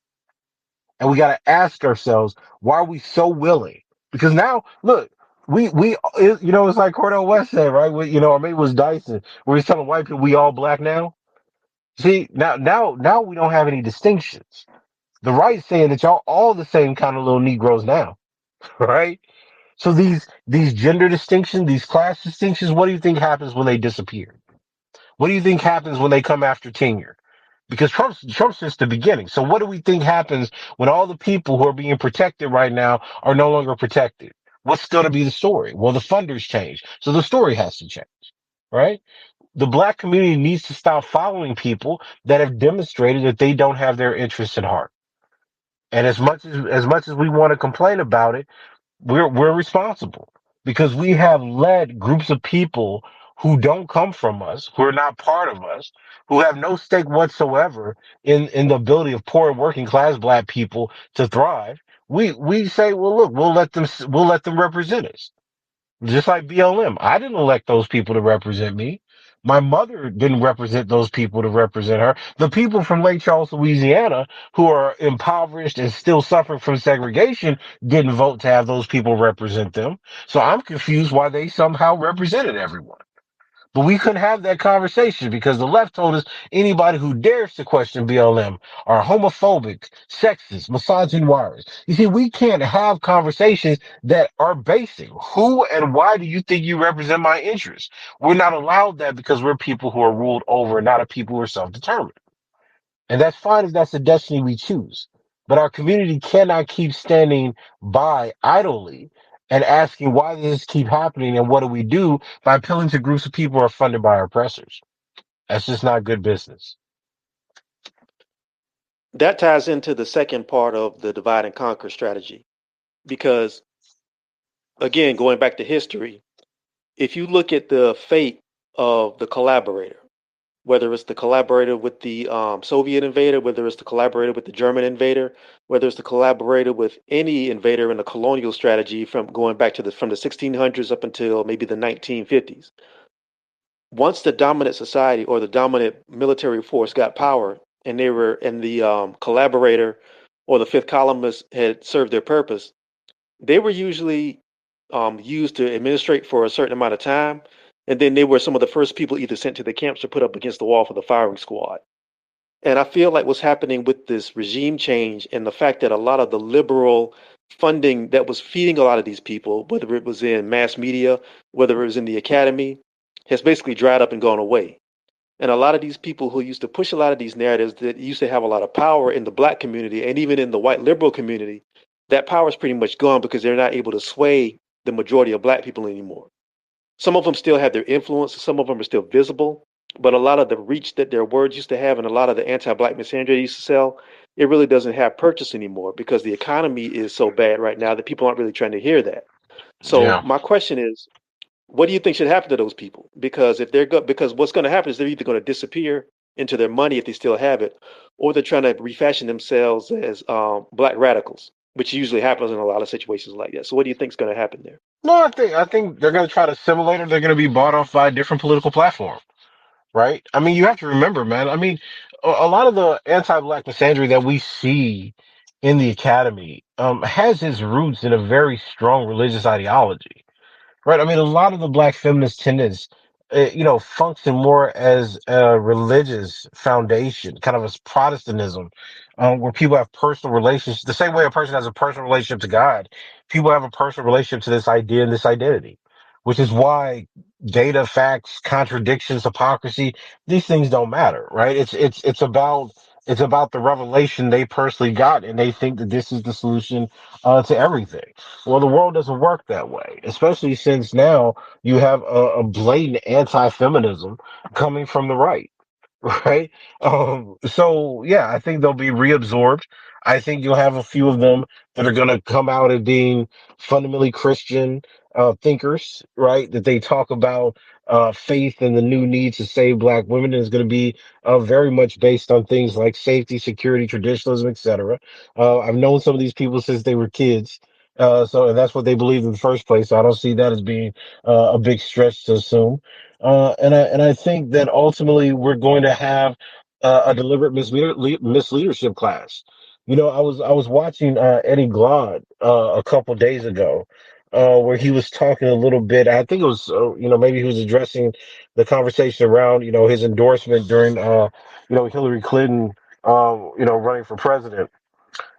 And we got to ask ourselves, why are we so willing? Because now, look, it's like Cordell West said, right? Or maybe it was Dyson, where he's telling white people we all black now. See, now we don't have any distinctions. The right saying that y'all all the same kind of little Negroes now, right? So these gender distinctions, these class distinctions, what do you think happens when they disappear? What do you think happens when they come after tenure? Because Trump's just the beginning. So what do we think happens when all the people who are being protected right now are no longer protected? What's going to be the story? Well, the funders change. So the story has to change, right? The black community needs to stop following people that have demonstrated that they don't have their interests at heart. And as much as we want to complain about it, we're responsible because we have led groups of people who don't come from us, who are not part of us, who have no stake whatsoever in the ability of poor and working class black people to thrive. We say, well, look, we'll let them represent us. Just like BLM. I didn't elect those people to represent me. My mother didn't represent those people to represent her. The people from Lake Charles, Louisiana, who are impoverished and still suffering from segregation, didn't vote to have those people represent them. So I'm confused why they somehow represented everyone. But we couldn't have that conversation because the left told us anybody who dares to question BLM are homophobic, sexist, misogynoir. You see, we can't have conversations that are basic. Who and why do you think you represent my interests? We're not allowed that because we're people who are ruled over, not a people who are self-determined. And that's fine if that's the destiny we choose. But our community cannot keep standing by idly and asking why does this keep happening and what do we do by appealing to groups of people who are funded by our oppressors. That's just not good business. That ties into the second part of the divide and conquer strategy. Because, again, going back to history, if you look at the fate of the collaborator, whether it's the collaborator with the Soviet invader, whether it's the collaborator with the German invader, whether it's the collaborator with any invader in the colonial strategy from going back to the 1600s up until maybe the 1950s. Once the dominant society or the dominant military force got power, and the collaborator or the fifth columnist had served their purpose, they were usually used to administrate for a certain amount of time, and then they were some of the first people either sent to the camps or put up against the wall for the firing squad. And I feel like what's happening with this regime change and the fact that a lot of the liberal funding that was feeding a lot of these people, whether it was in mass media, whether it was in the academy, has basically dried up and gone away. And a lot of these people who used to push a lot of these narratives that used to have a lot of power in the black community and even in the white liberal community, that power is pretty much gone because they're not able to sway the majority of black people anymore. Some of them still have their influence, some of them are still visible, but a lot of the reach that their words used to have and a lot of the anti-black misandry they used to sell, it really doesn't have purchase anymore because the economy is so bad right now that people aren't really trying to hear that. So Yeah. my question is, what do you think should happen to those people? Because because what's going to happen is they're either going to disappear into their money if they still have it, or they're trying to refashion themselves as black radicals, which usually happens in a lot of situations like that. So what do you think is going to happen there? No, I think they're going to try to assimilate or they're going to be bought off by a different political platform, right? I mean, you have to remember, man. I mean, a lot of the anti-black misandry that we see in the academy has its roots in a very strong religious ideology. Right. I mean, a lot of the black feminist tenets, function more as a religious foundation, kind of as Protestantism, where people have personal relationships. The same way a person has a personal relationship to God, people have a personal relationship to this idea and this identity, which is why data, facts, contradictions, hypocrisy, these things don't matter, right? It's about the revelation they personally got, and they think that this is the solution to everything. Well, the world doesn't work that way, especially since now you have a blatant anti-feminism coming from the right. Right? So yeah, I think they'll be reabsorbed. I think you'll have a few of them that are going to come out as being fundamentally Christian thinkers, right? That they talk about faith and the new need to save black women is going to be very much based on things like safety, security, traditionalism, etc. I've known some of these people since they were kids. So and that's what they believed in the first place. So I don't see that as being a big stretch to assume. And I think that ultimately we're going to have a deliberate misleadership class. I was watching Eddie Glaude a couple days ago, where he was talking a little bit. I think it was maybe he was addressing the conversation around his endorsement during Hillary Clinton running for president.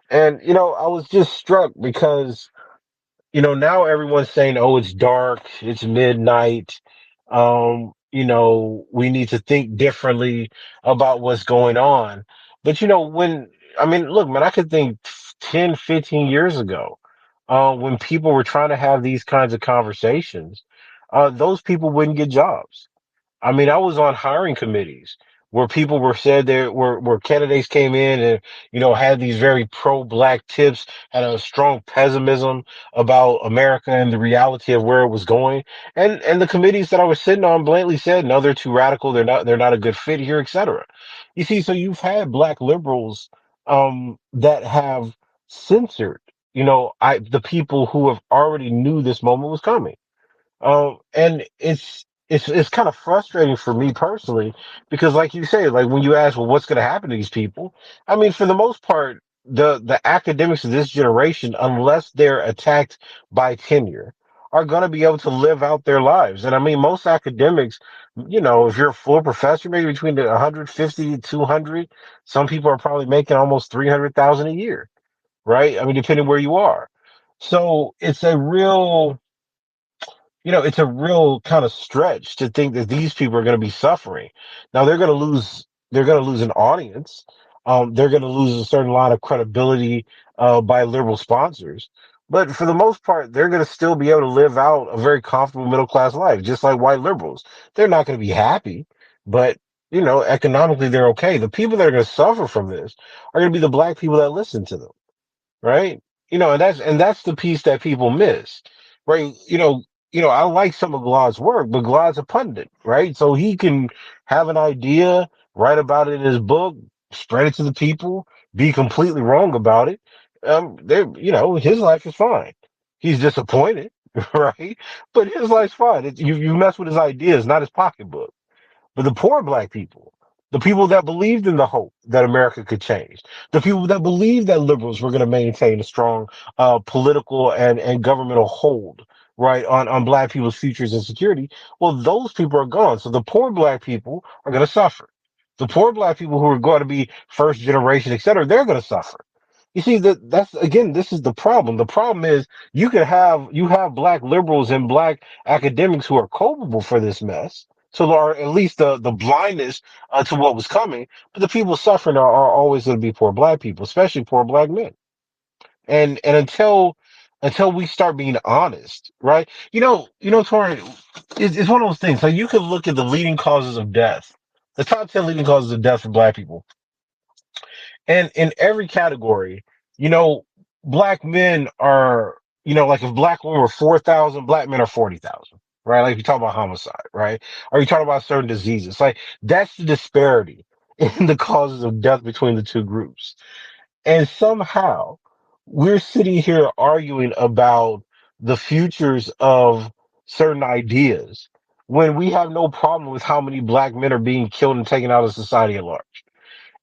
And I was just struck because now everyone's saying, oh, it's dark, it's midnight. We need to think differently about what's going on. But I mean, look, man, I could think 10, 15 years ago, when people were trying to have these kinds of conversations, those people wouldn't get jobs. I mean, I was on hiring committees where people were said there where candidates came in and, had these very pro-black tips, had a strong pessimism about America and the reality of where it was going. And the committees that I was sitting on blatantly said, no, they're too radical. They're not a good fit here, etc. You see, so you've had black liberals, that have censored, the people who have already knew this moment was coming. And it's kind of frustrating for me personally because, like you say, like when you ask, well, what's going to happen to these people? I mean, for the most part, the academics of this generation, unless they're attacked by tenure, are going to be able to live out their lives. And I mean, most academics, if you're a full professor, maybe between the 150 to 200, some people are probably making almost 300,000 a year, right? I mean, depending where you are. So it's a real kind of stretch to think that these people are going to be suffering. Now they're going to lose an audience, they're going to lose a certain lot of credibility by liberal sponsors. But for the most part, they're going to still be able to live out a very comfortable middle class life, just like white liberals. They're not going to be happy, but economically they're okay. The people that are going to suffer from this are going to be the black people that listen to them, right? And that's the piece that people miss, right? I like some of Glad's work, but Glad's a pundit, right? So he can have an idea, write about it in his book, spread it to the people, be completely wrong about it. His life is fine. He's disappointed, right? But his life's fine. You mess with his ideas, not his pocketbook. But the poor black people, the people that believed in the hope that America could change, the people that believed that liberals were going to maintain a strong political and governmental hold, right, on black people's futures and security, well, those people are gone. So the poor black people are going to suffer. The poor black people who are going to be first generation, et cetera, they're going to suffer. You see that's again, this is the problem. The problem is you have black liberals and black academics who are culpable for this mess, so or at least the blindness to what was coming. But the people suffering are always going to be poor black people, especially poor black men. And until we start being honest, right? Tori, it's one of those things. So you can look at the leading causes of death, the top 10 leading causes of death for black people, and in every category, you know, black men are, like if black women were 4,000, black men are 40,000, right? Like if you talk about homicide, right? Or you talk about certain diseases, like that's the disparity in the causes of death between the two groups. And somehow we're sitting here arguing about the futures of certain ideas when we have no problem with how many black men are being killed and taken out of society at large.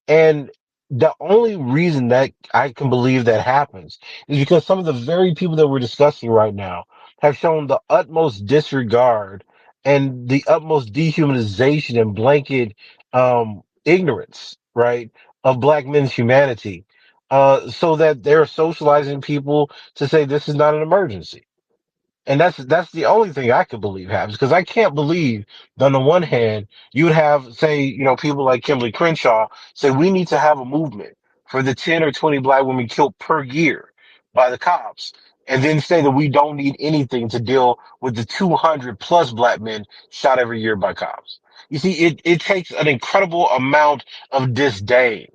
And the only reason that I can believe that happens is because some of the very people that we're discussing right now have shown the utmost disregard and the utmost dehumanization and blanket ignorance, right, of black men's humanity, so that they're socializing people to say this is not an emergency. And that's the only thing I could believe happens, because I can't believe that on the one hand you would have, say, people like Kimberly Crenshaw say we need to have a movement for the 10 or 20 black women killed per year by the cops, and then say that we don't need anything to deal with the 200 plus black men shot every year by cops. You see, it takes an incredible amount of disdain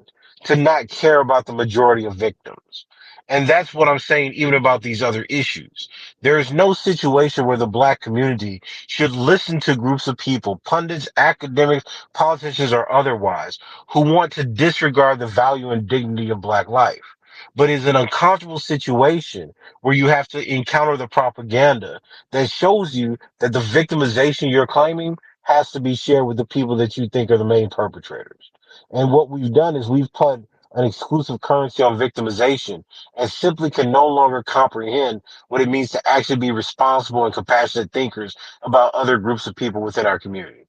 to not care about the majority of victims. And that's what I'm saying, even about these other issues. There is no situation where the black community should listen to groups of people, pundits, academics, politicians, or otherwise, who want to disregard the value and dignity of black life. But it's an uncomfortable situation where you have to encounter the propaganda that shows you that the victimization you're claiming has to be shared with the people that you think are the main perpetrators. And what we've done is we've put an exclusive currency on victimization and simply can no longer comprehend what it means to actually be responsible and compassionate thinkers about other groups of people within our community.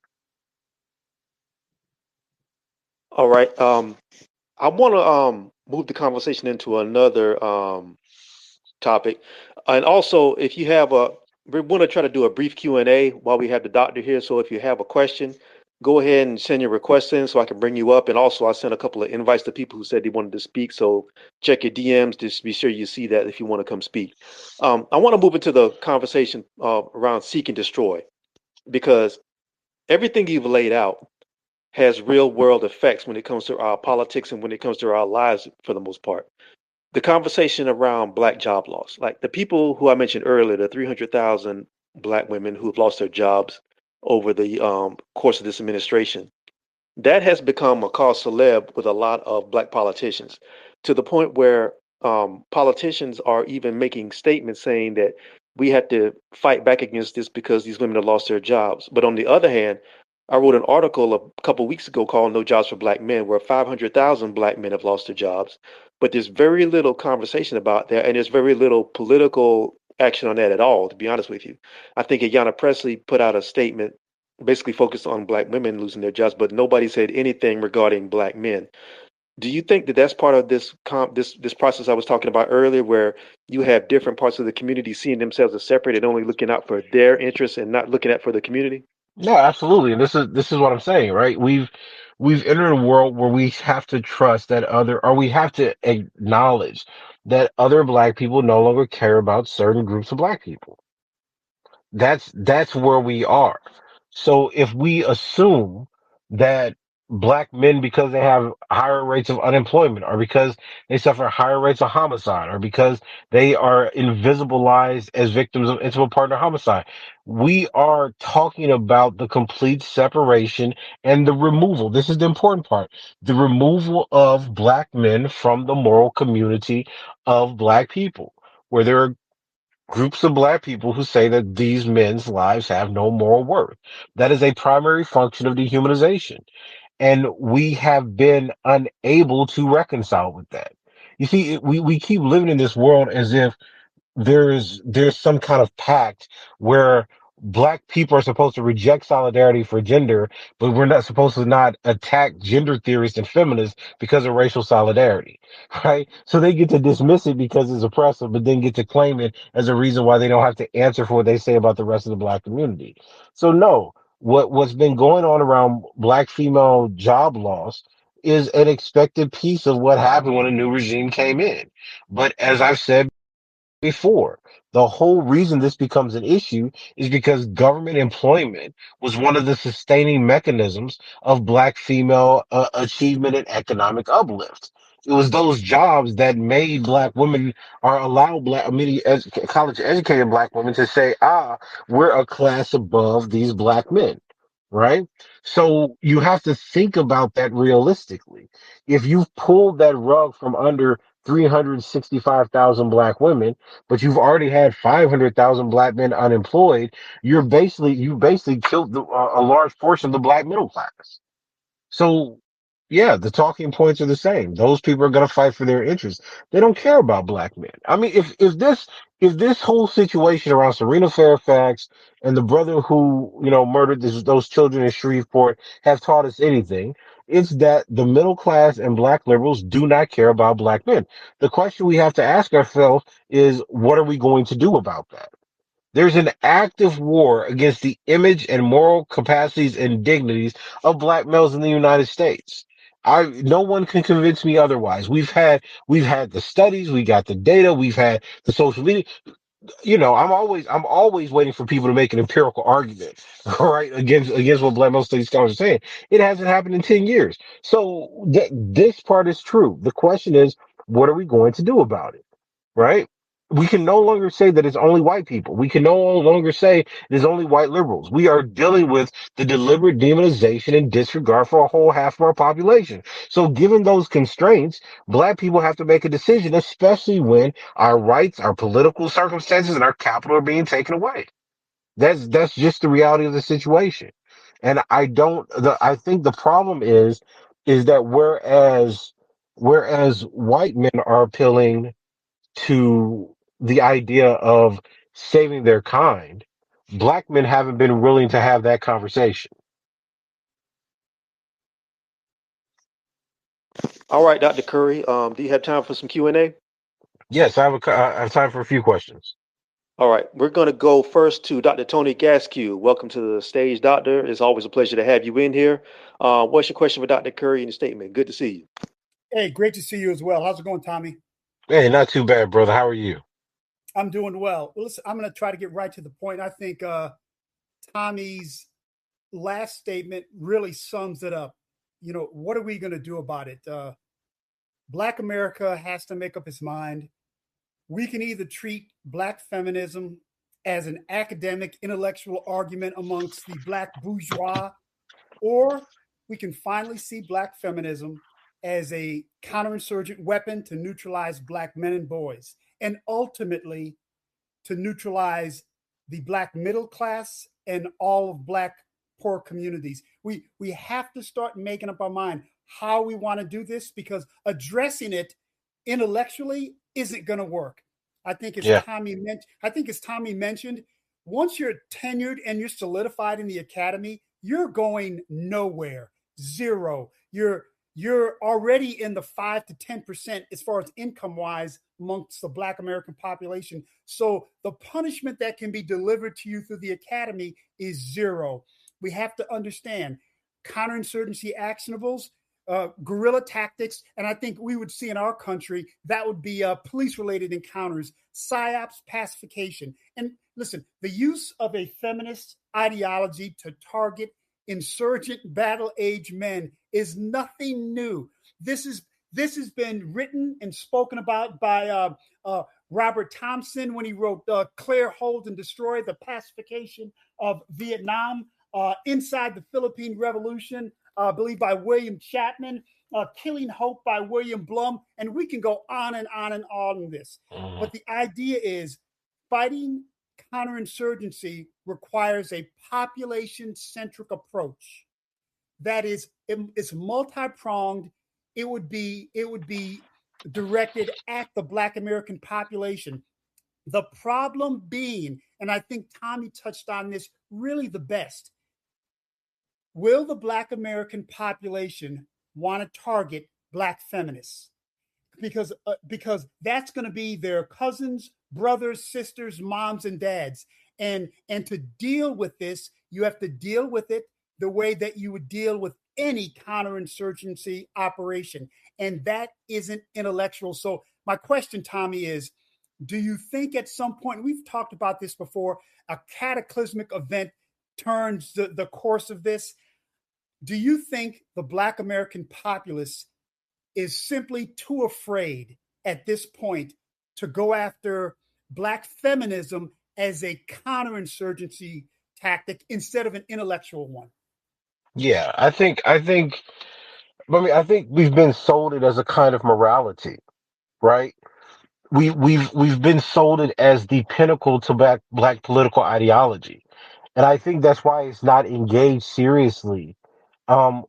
All right. I want to move the conversation into another topic, and also if you have a, we want to try to do a brief Q&A while we have the doctor here. So if you have a question, go ahead and send your request in so I can bring you up. And also I sent a couple of invites to people who said they wanted to speak. So check your DMs, just be sure you see that if you want to come speak. I want to move into the conversation around seek and destroy, because everything you've laid out has real world effects when it comes to our politics and when it comes to our lives for the most part. The conversation around black job loss, like the people who I mentioned earlier, the 300,000 black women who've lost their jobs over the course of this administration, that has become a cause celeb with a lot of black politicians, to the point where politicians are even making statements saying that we have to fight back against this because these women have lost their jobs. But on the other hand, I wrote an article a couple weeks ago called No Jobs for Black Men, where 500,000 black men have lost their jobs. But there's very little conversation about that, and there's very little political action on that at all, to be honest with you. I think Ayanna Pressley put out a statement basically focused on black women losing their jobs, but nobody said anything regarding black men. Do you think that that's part of this process I was talking about earlier, where you have different parts of the community seeing themselves as separate and only looking out for their interests and not looking out for the community? No, absolutely. And this is what I'm saying, right? we've entered a world where we have to trust that or we have to acknowledge that other black people no longer care about certain groups of black people. That's where we are. So if we assume that black men, because they have higher rates of unemployment, or because they suffer higher rates of homicide, or because they are invisibilized as victims of intimate partner homicide, we are talking about the complete separation and the removal. This is the important part: the removal of black men from the moral community of black people, where there are groups of black people who say that these men's lives have no moral worth. That is a primary function of dehumanization. And we have been unable to reconcile with that. You see, we keep living in this world as if there's some kind of pact where black people are supposed to reject solidarity for gender, but we're not supposed to not attack gender theorists and feminists because of racial solidarity, right? So they get to dismiss it because it's oppressive, but then get to claim it as a reason why they don't have to answer for what they say about the rest of the black community. So no, what's been going on around black female job loss is an expected piece of what happened when a new regime came in. But as I've said before. The whole reason this becomes an issue is because government employment was one of the sustaining mechanisms of black female achievement and economic uplift. It was those jobs that made black women or allow college educated black women to say, we're a class above these black men. Right. So you have to think about that realistically. If you've pulled that rug from under 365,000 black women, but you've already had 500,000 black men unemployed, you basically killed a large portion of the black middle class. So, yeah, the talking points are the same. Those people are going to fight for their interests. They don't care about black men. I mean, if this whole situation around Serena Fairfax and the brother who, murdered those children in Shreveport have taught us anything, it's that the middle class and black liberals do not care about black men. The question we have to ask ourselves is, what are we going to do about that? There's an active war against the image and moral capacities and dignities of black males in the United States. No one can convince me otherwise. We've had the studies, we got the data, we've had the social media. I'm always waiting for people to make an empirical argument, all right, against what black male studies scholars are saying. It hasn't happened in 10 years. So this part is true. The question is, what are we going to do about it? Right? We can no longer say that it's only white people. We can no longer say it's only white liberals. We are dealing with the deliberate demonization and disregard for a whole half of our population. So, given those constraints, black people have to make a decision, especially when our rights, our political circumstances, and our capital are being taken away. That's just the reality of the situation. And I think the problem is that whereas white men are appealing to the idea of saving their kind, black men haven't been willing to have that conversation. All right, Dr. Curry, do you have time for some Q&A? Yes, I have time for a few questions. All right, we're going to go first to Dr. Tony Gaskew. Welcome to the stage, Doctor. It's always a pleasure to have you in here. What's your question for Dr. Curry in the statement? Good to see you. Hey, great to see you as well. How's it going, Tommy? Hey, not too bad, brother. How are you? I'm doing well. Listen, I'm going to try to get right to the point. I think Tommy's last statement really sums it up. What are we going to do about it? Black America has to make up its mind. We can either treat Black feminism as an academic, intellectual argument amongst the Black bourgeois, or we can finally see Black feminism as a counterinsurgent weapon to neutralize Black men and boys, and ultimately to neutralize the Black middle class and all of Black poor communities. We have to start making up our mind how we want to do this, because addressing it intellectually isn't going to work. I think as Yeah. Tommy mentioned, once you're tenured and you're solidified in the academy, you're going nowhere. Zero. You're already in the 5 to 10% as far as income wise amongst the Black American population. So the punishment that can be delivered to you through the academy is zero. We have to understand counterinsurgency actionables, guerrilla tactics, and I think we would see in our country that would be police-related encounters, psyops, pacification. And listen, the use of a feminist ideology to target insurgent battle-age men is nothing new. This has been written and spoken about by Robert Thompson when he wrote Clear, Hold, and Destroy, the Pacification of Vietnam, Inside the Philippine Revolution, I believe by William Chapman, Killing Hope by William Blum, and we can go on and on and on in this. But the idea is fighting counterinsurgency requires a population-centric approach that is it's multi-pronged. It would be directed at the Black American population. The problem being, and I think Tommy touched on this really the best, will the Black American population want to target Black feminists? Because that's going to be their cousins, brothers, sisters, moms, and dads. And to deal with this, you have to deal with it the way that you would deal with any counterinsurgency operation. And that isn't intellectual. So my question, Tommy, is, do you think at some point, we've talked about this before, a cataclysmic event turns the course of this? Do you think the Black American populace is simply too afraid at this point to go after Black feminism as a counterinsurgency tactic instead of an intellectual one? Yeah, I think we've been sold it as a kind of morality, right? We've been sold it as the pinnacle to black political ideology. And I think that's why it's not engaged seriously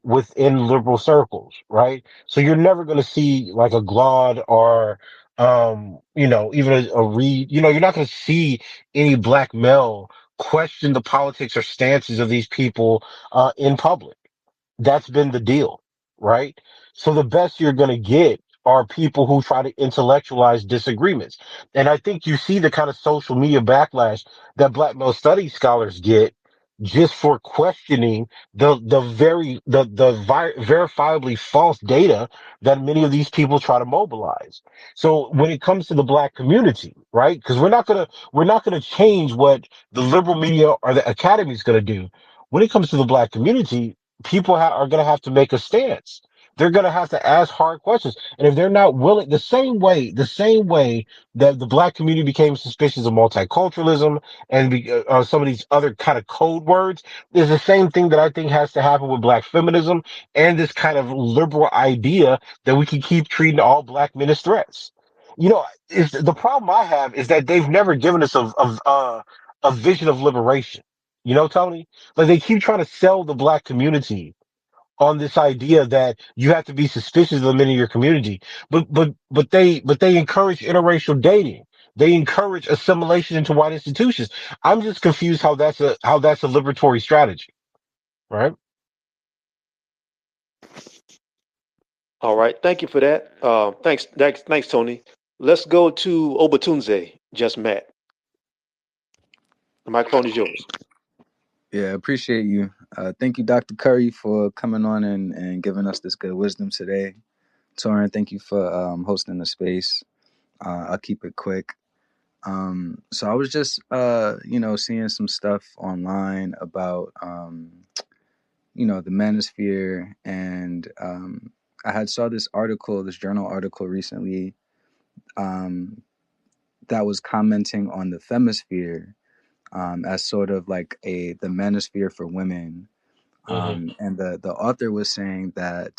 within liberal circles, right? So you're never going to see like a Glaude or even a Reed. You're not going to see any black male question the politics or stances of these people in public. That's been the deal, right? So the best you're going to get are people who try to intellectualize disagreements. And I think you see the kind of social media backlash that black male studies scholars get just for questioning verifiably false data that many of these people try to mobilize. So when it comes to the black community, right? Because we're not gonna change what the liberal media or the academy is gonna do. When it comes to the black community, people are going to have to make a stance. They're going to have to ask hard questions. And if they're not willing, the same way that the black community became suspicious of multiculturalism and some of these other kind of code words, is the same thing that I think has to happen with black feminism and this kind of liberal idea that we can keep treating all black men as threats. Is the problem I have is that they've never given us a vision of liberation. Tony? Like they keep trying to sell the black community on this idea that you have to be suspicious of the men in your community. But they encourage interracial dating. They encourage assimilation into white institutions. I'm just confused how that's a liberatory strategy, right? All right. Thank you for that. Thanks, Tony. Let's go to Obatunze, just Matt. The microphone is yours. Yeah, appreciate you. Thank you, Dr. Curry, for coming on and giving us this good wisdom today. Torin, thank you for hosting the space. I'll keep it quick. So I was just, seeing some stuff online about, the manosphere, and I had saw this journal article recently that was commenting on the femisphere as sort of like the manosphere for women. And the author was saying that,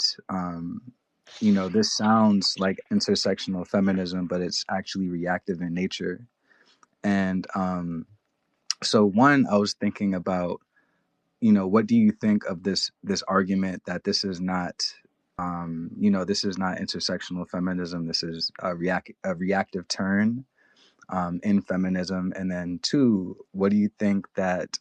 this sounds like intersectional feminism, but it's actually reactive in nature. And so one, I was thinking about, what do you think of this argument that this is not, this is not intersectional feminism. This is a reactive turn in feminism. And then two, what do you think that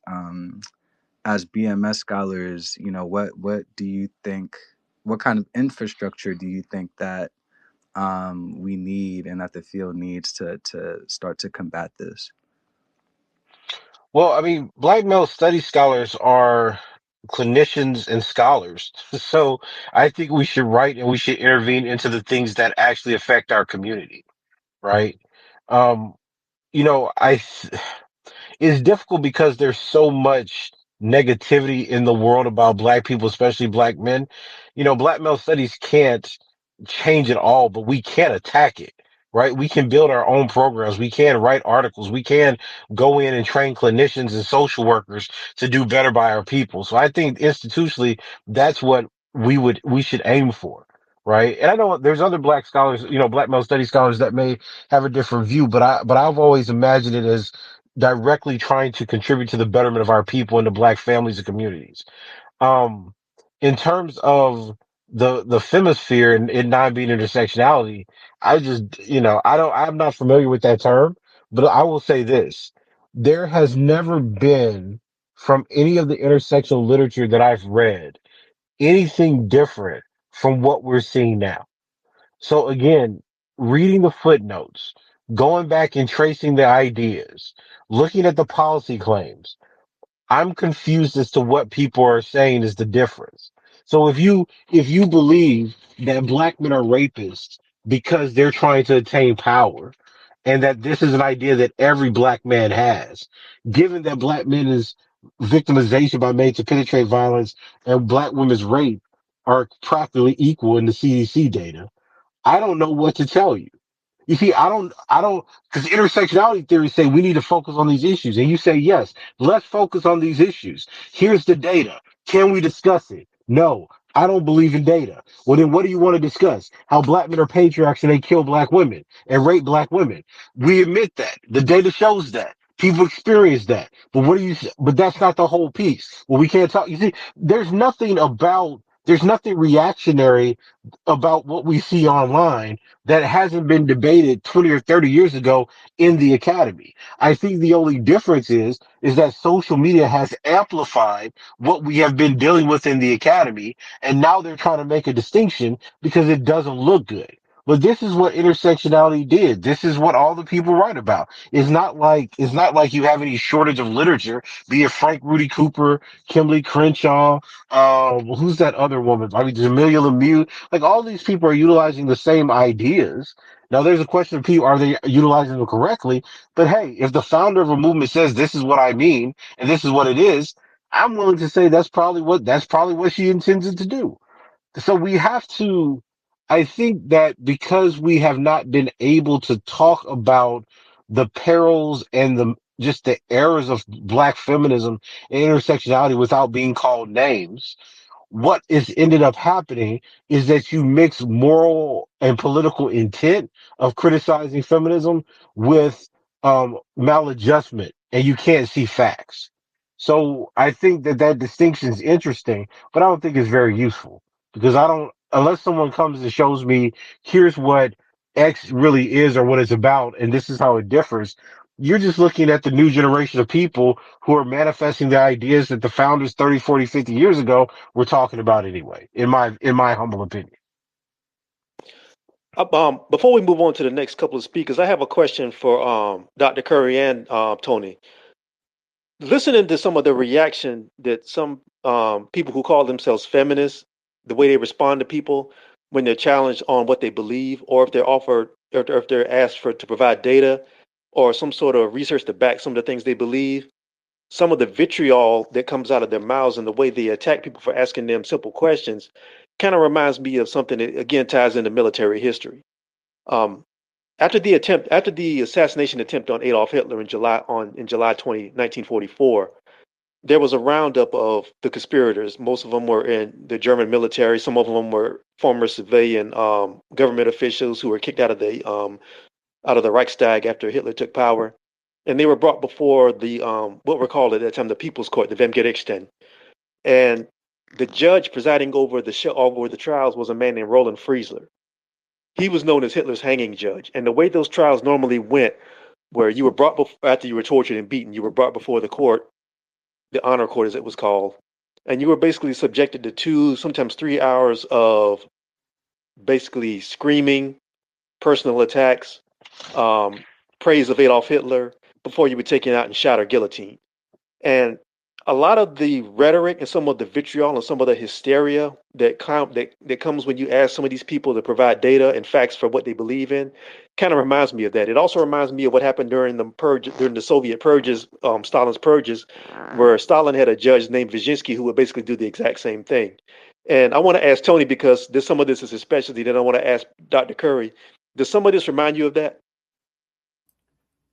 as BMS scholars, what do you think, what kind of infrastructure do you think that we need and that the field needs to start to combat this? Well, I mean, black male study scholars are clinicians and scholars. So I think we should write and we should intervene into the things that actually affect our community, right? Um, I it's difficult because there's so much negativity in the world about black people, especially black men. Black male studies can't change it all, but we can attack it, right? We can build our own programs. We can write articles. We can go in and train clinicians and social workers to do better by our people. So I think institutionally, that's what we should aim for. Right. And I know there's other black scholars, black male studies scholars that may have a different view, but I've always imagined it as directly trying to contribute to the betterment of our people and the black families and communities. Um, in terms of the femisphere and it not being intersectionality, I just, I'm not familiar with that term, but I will say this. There has never been from any of the intersectional literature that I've read anything different from what we're seeing now. So again, reading the footnotes, going back and tracing the ideas, looking at the policy claims, I'm confused as to what people are saying is the difference. So if you believe that black men are rapists because they're trying to attain power, and that this is an idea that every black man has, given that black men is victimization by made to penetrate violence and black women's rape are practically equal in the CDC data, I don't know what to tell you. You see, I don't, because intersectionality theories say we need to focus on these issues. And you say, yes, let's focus on these issues. Here's the data. Can we discuss it? No, I don't believe in data. Well, then what do you want to discuss? How black men are patriarchs and they kill black women and rape black women. We admit that. The data shows that. People experience that. But that's not the whole piece. Well, we can't talk. You see, there's nothing reactionary about what we see online that hasn't been debated 20 or 30 years ago in the academy. I think the only difference is that social media has amplified what we have been dealing with in the academy, and now they're trying to make a distinction because it doesn't look good. But this is what intersectionality did. This is what all the people write about. It's not like you have any shortage of literature, be it Frank Rudy Cooper, Kimberly Crenshaw, who's that other woman? I mean, Jamelia Lemieux. Like all these people are utilizing the same ideas. Now there's a question of people, are they utilizing them correctly? But hey, if the founder of a movement says this is what I mean and this is what it is, I'm willing to say that's probably what she intended to do. So we have to, I think that because we have not been able to talk about the perils and just the errors of black feminism and intersectionality without being called names, what is ended up happening is that you mix moral and political intent of criticizing feminism with maladjustment, and you can't see facts. So I think that distinction is interesting, but I don't think it's very useful because I don't unless someone comes and shows me here's what X really is or what it's about, and this is how it differs. You're just looking at the new generation of people who are manifesting the ideas that the founders 30, 40, 50 years ago we're talking about anyway, in my humble opinion. Before we move on to the next couple of speakers, I have a question for Dr. Curry and Tony. Listening to some of the reaction that some people who call themselves feminists, the way they respond to people when they're challenged on what they believe, or if they're offered, or if they're asked for to provide data or some sort of research to back some of the things they believe, some of the vitriol that comes out of their mouths and the way they attack people for asking them simple questions kind of reminds me of something that again ties into military history. Um, after the assassination attempt on Adolf Hitler in July 20, 1944, there was a roundup of the conspirators. Most of them were in the German military. Some of them were former civilian government officials who were kicked out of the Reichstag after Hitler took power, and they were brought before the what were called at that time the People's Court, the Vemgerichten, and the judge presiding over the trials was a man named Roland Friesler. He was known as Hitler's hanging judge. And the way those trials normally went, where you were brought before, after you were tortured and beaten, you were brought before the court, the honor court as it was called, and you were basically subjected to 2, sometimes 3 hours of basically screaming, personal attacks, um, praise of Adolf Hitler before you were taken out and shot or guillotined. And a lot of the rhetoric and some of the vitriol and some of the hysteria that comes when you ask some of these people to provide data and facts for what they believe in kind of reminds me of that. It also reminds me of what happened during the Soviet purges, Stalin's purges, where Stalin had a judge named Vyshynski who would basically do the exact same thing. And I want to ask Tony, because some of this is his specialty, then I want to ask Dr. Curry, does some of this remind you of that?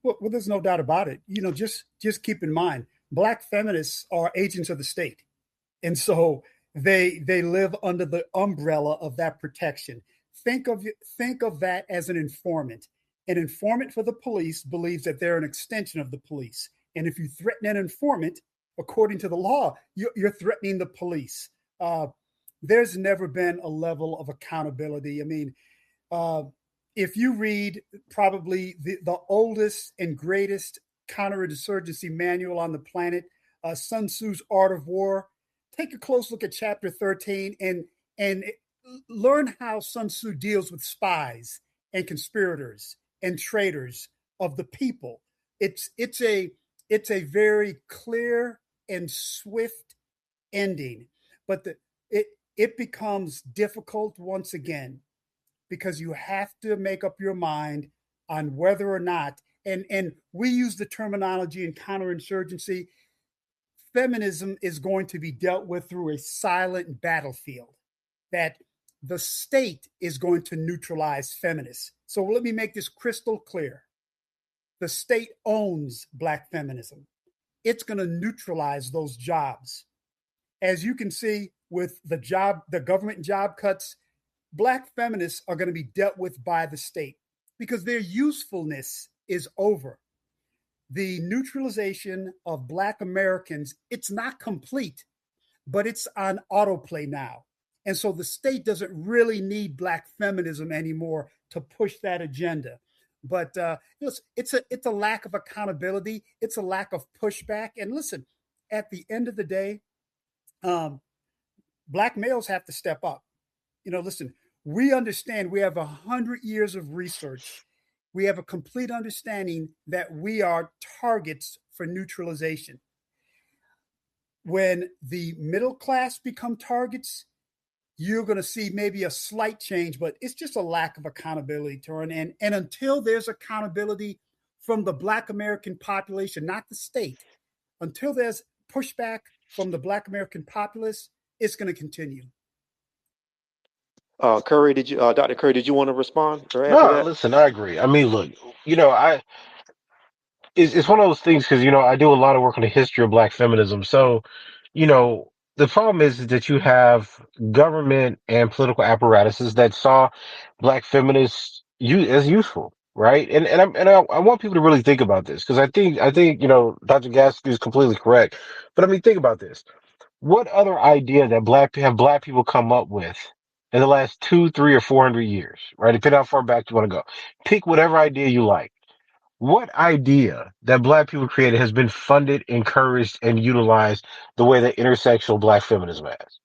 Well, there's no doubt about it. Just keep in mind, Black feminists are agents of the state, and so they live under the umbrella of that protection. Think of that as an informant. An informant for the police believes that they're an extension of the police, and if you threaten an informant, according to the law, you're threatening the police. There's never been a level of accountability. I mean, uh, if you read probably the oldest and greatest counterinsurgency manual on the planet, Sun Tzu's Art of War, take a close look at chapter 13 and learn how Sun Tzu deals with spies and conspirators and traitors of the people. It's a very clear and swift ending, but it becomes difficult once again because you have to make up your mind on whether or not, and we use the terminology in counterinsurgency, feminism is going to be dealt with through a silent battlefield, that the state is going to neutralize feminists. So let me make this crystal clear. The state owns Black feminism. It's going to neutralize those jobs. As you can see with the government job cuts, Black feminists are going to be dealt with by the state because their usefulness is over. The neutralization of Black Americans, it's not complete, but it's on autoplay now. And so the state doesn't really need Black feminism anymore to push that agenda. But it's a lack of accountability. It's a lack of pushback. And listen, at the end of the day, um, Black males have to step up. Listen, we understand we have 100 years of research. We have a complete understanding that we are targets for neutralization. When the middle class become targets, you're going to see maybe a slight change, but it's just a lack of accountability, Torrin. And until there's accountability from the Black American population, not the state, until there's pushback from the Black American populace, it's going to continue. Dr. Curry, did you want to respond or add to No, that? listen, I agree. I mean, look, I it's one of those things because I do a lot of work on the history of Black feminism. So, the problem is that you have government and political apparatuses that saw Black feminists as useful, right? And I want people to really think about this because I think Dr. Gasky is completely correct. But I mean, think about this. What other idea that Black people come up with in the last two, 3 or 400 years, right? Depending on how far back you want to go. Pick whatever idea you like. What idea that Black people created has been funded, encouraged, and utilized the way that intersectional Black feminism has?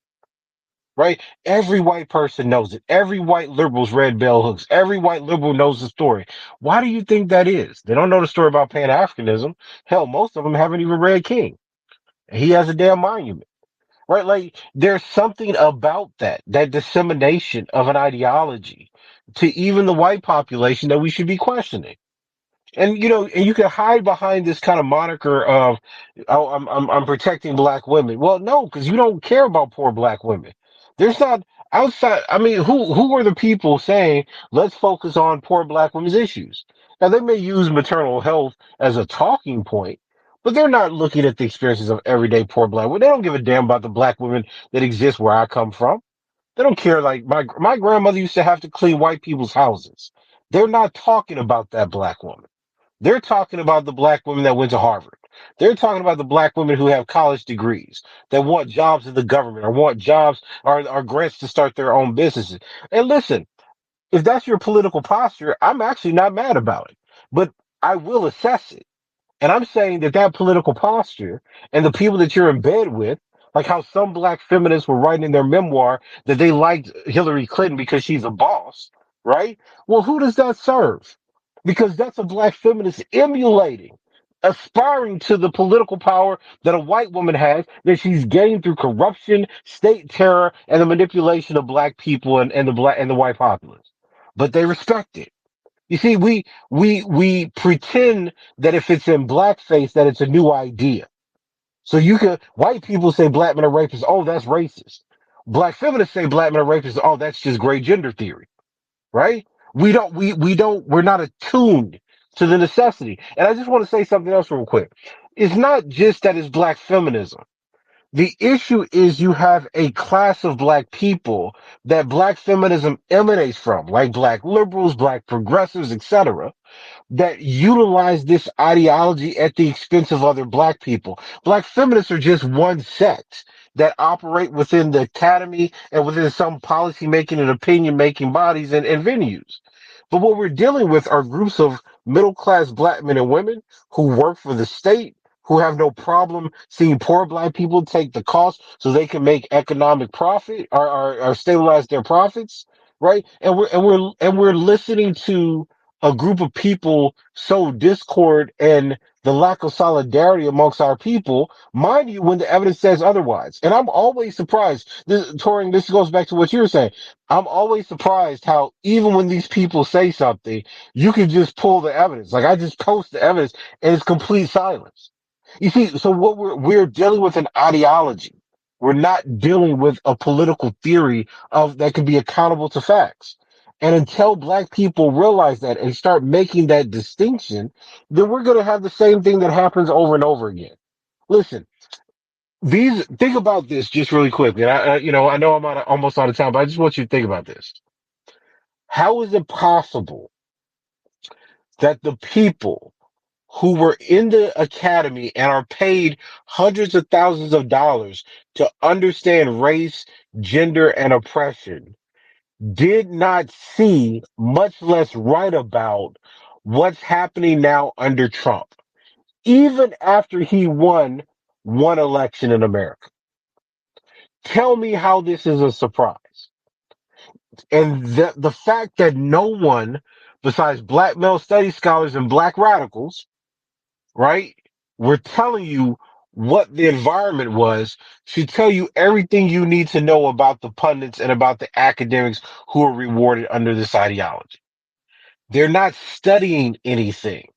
Right? Every white person knows it. Every white liberal's read bell hooks. Every white liberal knows the story. Why do you think that is? They don't know the story about Pan Africanism. Hell, most of them haven't even read King. He has a damn monument. Right? Like there's something about that dissemination of an ideology to even the white population that we should be questioning. And you can hide behind this kind of moniker of, oh, I'm protecting Black women. Well, no, because you don't care about poor Black women. There's not outside. I mean, who were the people saying let's focus on poor Black women's issues? Now they may use maternal health as a talking point, but they're not looking at the experiences of everyday poor Black women. They don't give a damn about the Black women that exist where I come from. They don't care. Like my grandmother used to have to clean white people's houses. They're not talking about that Black woman. They're talking about the Black women that went to Harvard. They're talking about the Black women who have college degrees that want jobs in the government or want jobs or grants to start their own businesses. And listen, if that's your political posture, I'm actually not mad about it, but I will assess it. And I'm saying that political posture and the people that you're in bed with, like how some Black feminists were writing in their memoir that they liked Hillary Clinton because she's a boss, right? Well, who does that serve? Because that's a Black feminist emulating aspiring to the political power that a white woman has that she's gained through corruption, state terror, and the manipulation of black people and the white populace. But they respect it. You see, we pretend that if it's in blackface that it's a new idea. So you can white people say black men are rapists, oh, that's racist. Black feminists say black men are rapists, oh, that's just gray gender theory, right? We're not attuned to the necessity. And I just want to say something else real quick. It's not just that it's black feminism. The issue is you have a class of black people that black feminism emanates from, like black liberals, black progressives, etc., that utilize this ideology at the expense of other black people. Black feminists are just one sect that operate within the academy and within some policy making and opinion making bodies and venues. But what we're dealing with are groups of middle class black men and women who work for the state, who have no problem seeing poor black people take the cost so they can make economic profit or stabilize their profits, right? And we're listening to a group of people sow discord and the lack of solidarity amongst our people, mind you, when the evidence says otherwise. And I'm always surprised. Torin, this goes back to what you were saying. I'm always surprised how even when these people say something, you can just pull the evidence. Like I just post the evidence and it's complete silence. You see, so what we're dealing with an ideology. We're not dealing with a political theory of that can be accountable to facts. And until black people realize that and start making that distinction, then we're going to have the same thing that happens over and over again. Listen, think about this just really quickly. And I know almost out of time, but I just want you to think about this. How is it possible that the people who were in the academy and are paid hundreds of thousands of dollars to understand race, gender, and oppression did not see, much less write about, what's happening now under Trump, even after he won one election in America? Tell me how this is a surprise. And the fact that no one besides black male studies scholars and black radicals, right, were telling you what the environment was should tell you everything you need to know about the pundits and about the academics who are rewarded under this ideology. They're not studying anything.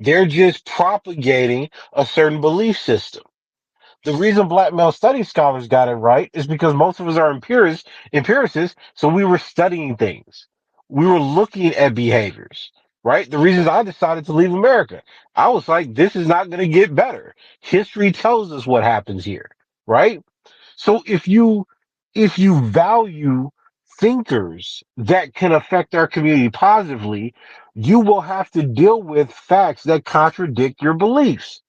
They're just propagating a certain belief system. The reason black male studies scholars got it right is because most of us are empiricists, so we were studying things. We were looking at behaviors, right? The reasons I decided to leave America, I was like, this is not going to get better. History tells us what happens here, right? So if you value thinkers that can affect our community positively, you will have to deal with facts that contradict your beliefs.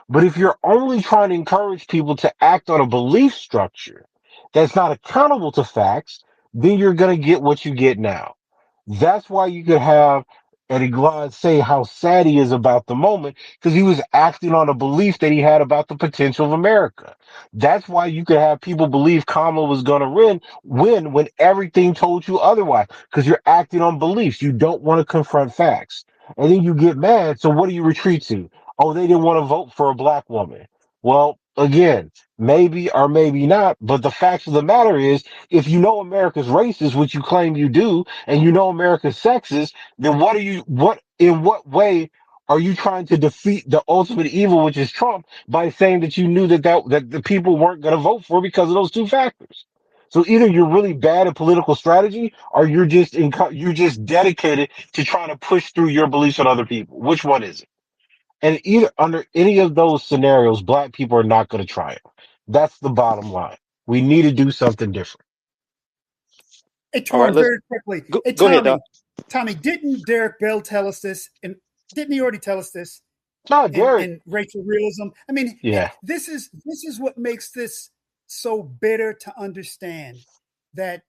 But if you're only trying to encourage people to act on a belief structure that's not accountable to facts, then you're going to get what you get now. That's why you could have Eddie Glaude say how sad he is about the moment because he was acting on a belief that he had about the potential of America. That's why you could have people believe Kamala was going to win when everything told you otherwise because you're acting on beliefs. You don't want to confront facts. And then you get mad. So what do you retreat to? Oh, they didn't want to vote for a black woman. Well, again, maybe or maybe not, but the fact of the matter is, if you know America's racist, which you claim you do, and you know America's sexist, then in what way are you trying to defeat the ultimate evil, which is Trump, by saying that you knew that the people weren't going to vote for because of those two factors? So either you're really bad at political strategy, or you're just dedicated to trying to push through your beliefs on other people. Which one is it? And either under any of those scenarios, black people are not going to triumph. That's the bottom line. We need to do something different. Hey, All right, Torn, very quickly. Hey, go ahead, Doc. Tommy, didn't Derek Bell tell us this? And didn't he already tell us this No, Derek. in racial realism? I mean, Yeah. this is what makes this so bitter to understand that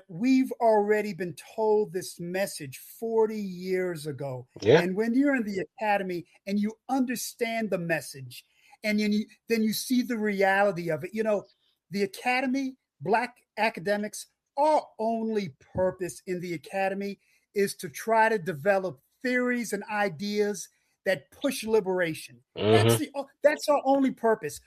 we've already been told this message 40 years ago. Yeah. And when you're in the academy and you understand the message and then you see the reality of it, the academy, black academics, our only purpose in the academy is to try to develop theories and ideas that push liberation. Mm-hmm. That's our only purpose.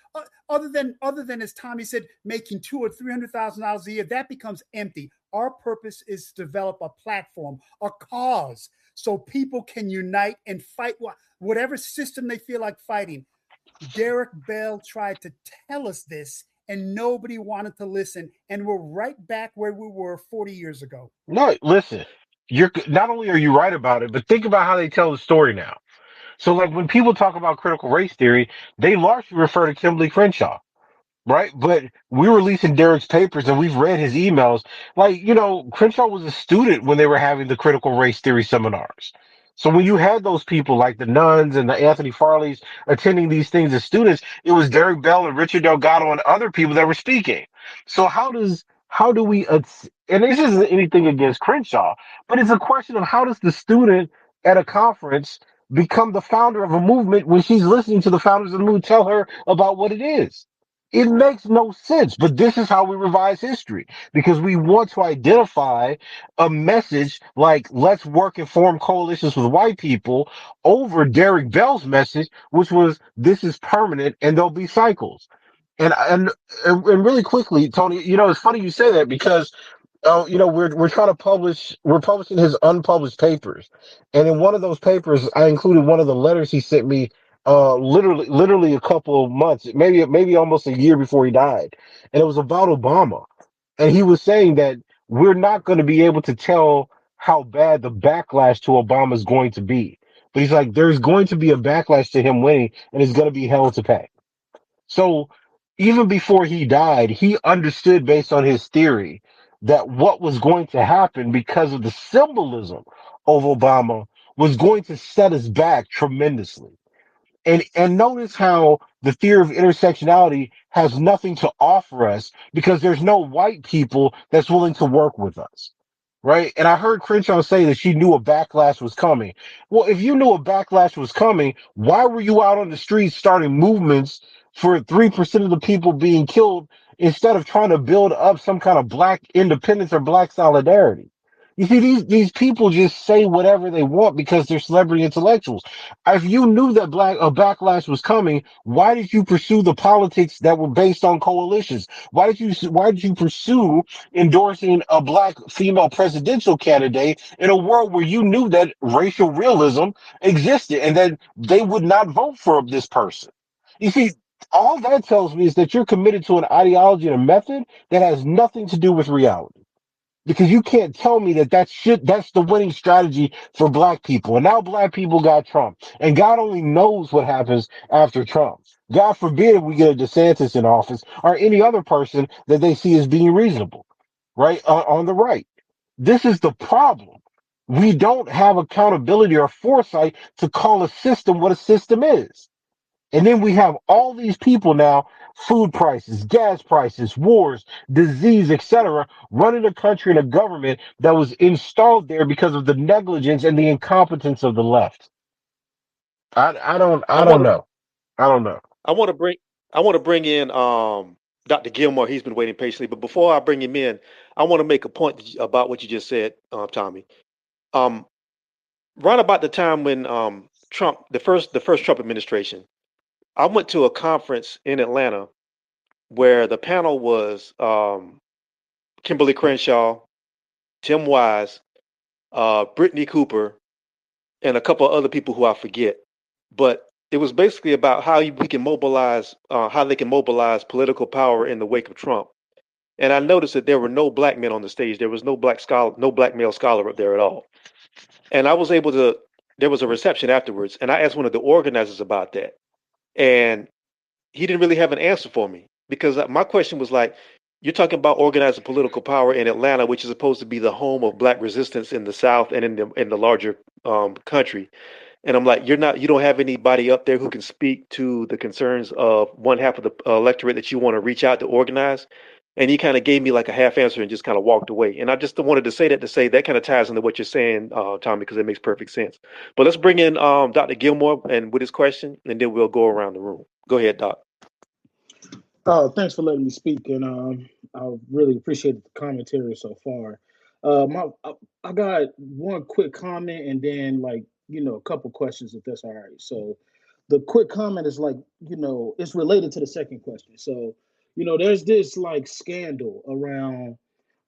Other than as Tommy said, making $200,000 or $300,000 a year, that becomes empty. Our purpose is to develop a platform, a cause, so people can unite and fight whatever system they feel like fighting. Derek Bell tried to tell us this, and nobody wanted to listen. And we're right back where we were 40 years ago. No, listen, you're not only are you right about it, but think about how they tell the story now. So, like when people talk about critical race theory, they largely refer to Kimberly Crenshaw. Right? But we're releasing Derek's papers and we've read his emails. Like, Crenshaw was a student when they were having the critical race theory seminars. So when you had those people like the Nuns and the Anthony Farleys attending these things as students, it was Derek Bell and Richard Delgado and other people that were speaking. So how do we, and this isn't anything against Crenshaw, but it's a question of how does the student at a conference become the founder of a movement when she's listening to the founders of the movement tell her about what it is? It makes no sense, but this is how we revise history because we want to identify a message like let's work and form coalitions with white people over Derek Bell's message, which was this is permanent and there'll be cycles. And really quickly, Tony, it's funny you say that because we're trying to we're publishing his unpublished papers. And in one of those papers, I included one of the letters he sent me, literally a couple of months, maybe almost a year before he died. And it was about Obama. And he was saying that we're not going to be able to tell how bad the backlash to Obama is going to be. But he's like, there's going to be a backlash to him winning and it's going to be hell to pay. So even before he died, he understood based on his theory that what was going to happen because of the symbolism of Obama was going to set us back tremendously. And notice how the theory of intersectionality has nothing to offer us because there's no white people that's willing to work with us. Right. And I heard Crenshaw say that she knew a backlash was coming. Well, if you knew a backlash was coming, why were you out on the streets starting movements for 3% of the people being killed instead of trying to build up some kind of black independence or black solidarity? You see, these people just say whatever they want because they're celebrity intellectuals. If you knew that a backlash was coming, why did you pursue the politics that were based on coalitions? Why did you pursue endorsing a black female presidential candidate in a world where you knew that racial realism existed and that they would not vote for this person? You see, all that tells me is that you're committed to an ideology and a method that has nothing to do with reality because you can't tell me that's the winning strategy for black people. And now black people got Trump. And God only knows what happens after Trump. God forbid if we get a DeSantis in office or any other person that they see as being reasonable, right? On the right. This is the problem. We don't have accountability or foresight to call a system what a system is. And then we have all these people now, food prices, gas prices, wars, disease, etc., running a country and a government that was installed there because of the negligence and the incompetence of the left. I don't I I want don't to know. I don't know. I want to bring I want to bring in Dr. Gilmore. He's been waiting patiently, but before I bring him in, I want to make a point about what you just said, Tommy. Um, right about the time when Trump, the first Trump administration, I went to a conference in Atlanta where the panel was Kimberly Crenshaw, Tim Wise, Brittany Cooper, and a couple of other people who I forget. But it was basically about how they can mobilize political power in the wake of Trump. And I noticed that there were no black men on the stage. There was no black scholar, no black male scholar up there at all. And I was able to. There was a reception afterwards, and I asked one of the organizers about that, and he didn't really have an answer for me because my question was like, you're talking about organizing political power in Atlanta, which is supposed to be the home of black resistance in the South and in the larger country. And I'm like, you don't have anybody up there who can speak to the concerns of one half of the electorate that you want to reach out to organize. And he kind of gave me like a half answer and just kind of walked away. And I just wanted to say that that kind of ties into what you're saying, Tommy, because it makes perfect sense. But let's bring in Dr. Gilmore and with his question, and then we'll go around the room. Go ahead, Doc. Thanks for letting me speak, and I really appreciate the commentary so far. I got one quick comment, and then like a couple questions if that's all right. So the quick comment is like, it's related to the second question. So, there's this like scandal around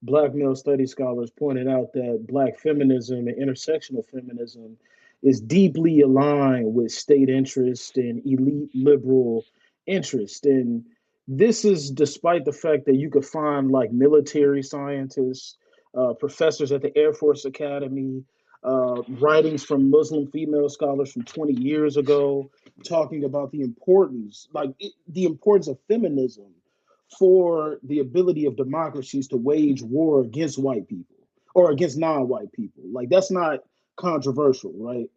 Black male studies scholars pointed out that Black feminism and intersectional feminism is deeply aligned with state interest and elite liberal interest. And this is despite the fact that you could find like military scientists, professors at the Air Force Academy, writings from Muslim female scholars from 20 years ago talking about the importance of feminism for the ability of democracies to wage war against white people or against non-white people. Like that's not controversial, right?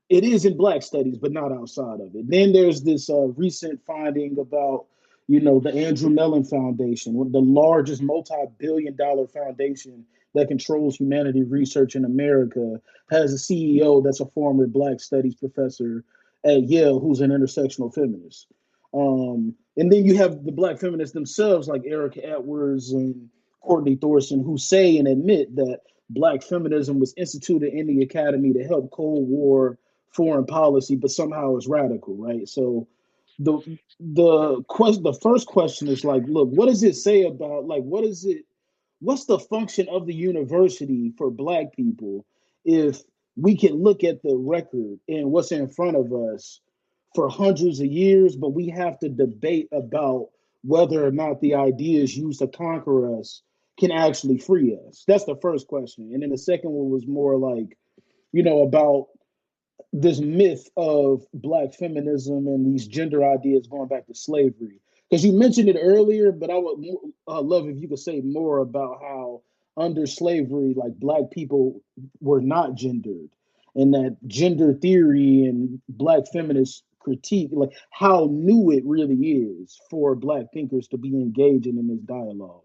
It is in Black studies, but not outside of it. Then there's this recent finding about, the Andrew Mellon Foundation, one of the largest multi-billion-dollar foundation that controls humanity research in America, has a CEO that's a former Black studies professor at Yale who's an intersectional feminist. And then you have the Black feminists themselves, like Erica Edwards and Courtney Thorson, who say and admit that Black feminism was instituted in the academy to help Cold War foreign policy, but somehow it's radical, right? So the first question is like, look, what does it say about like what's the function of the university for Black people if we can look at the record and what's in front of us for hundreds of years, but we have to debate about whether or not the ideas used to conquer us can actually free us? That's the first question. And then the second one was more like, about this myth of Black feminism and these gender ideas going back to slavery. Because you mentioned it earlier, but I would love if you could say more about how under slavery, like Black people were not gendered, and that gender theory and Black feminist critique, like how new it really is for Black thinkers to be engaging in this dialogue.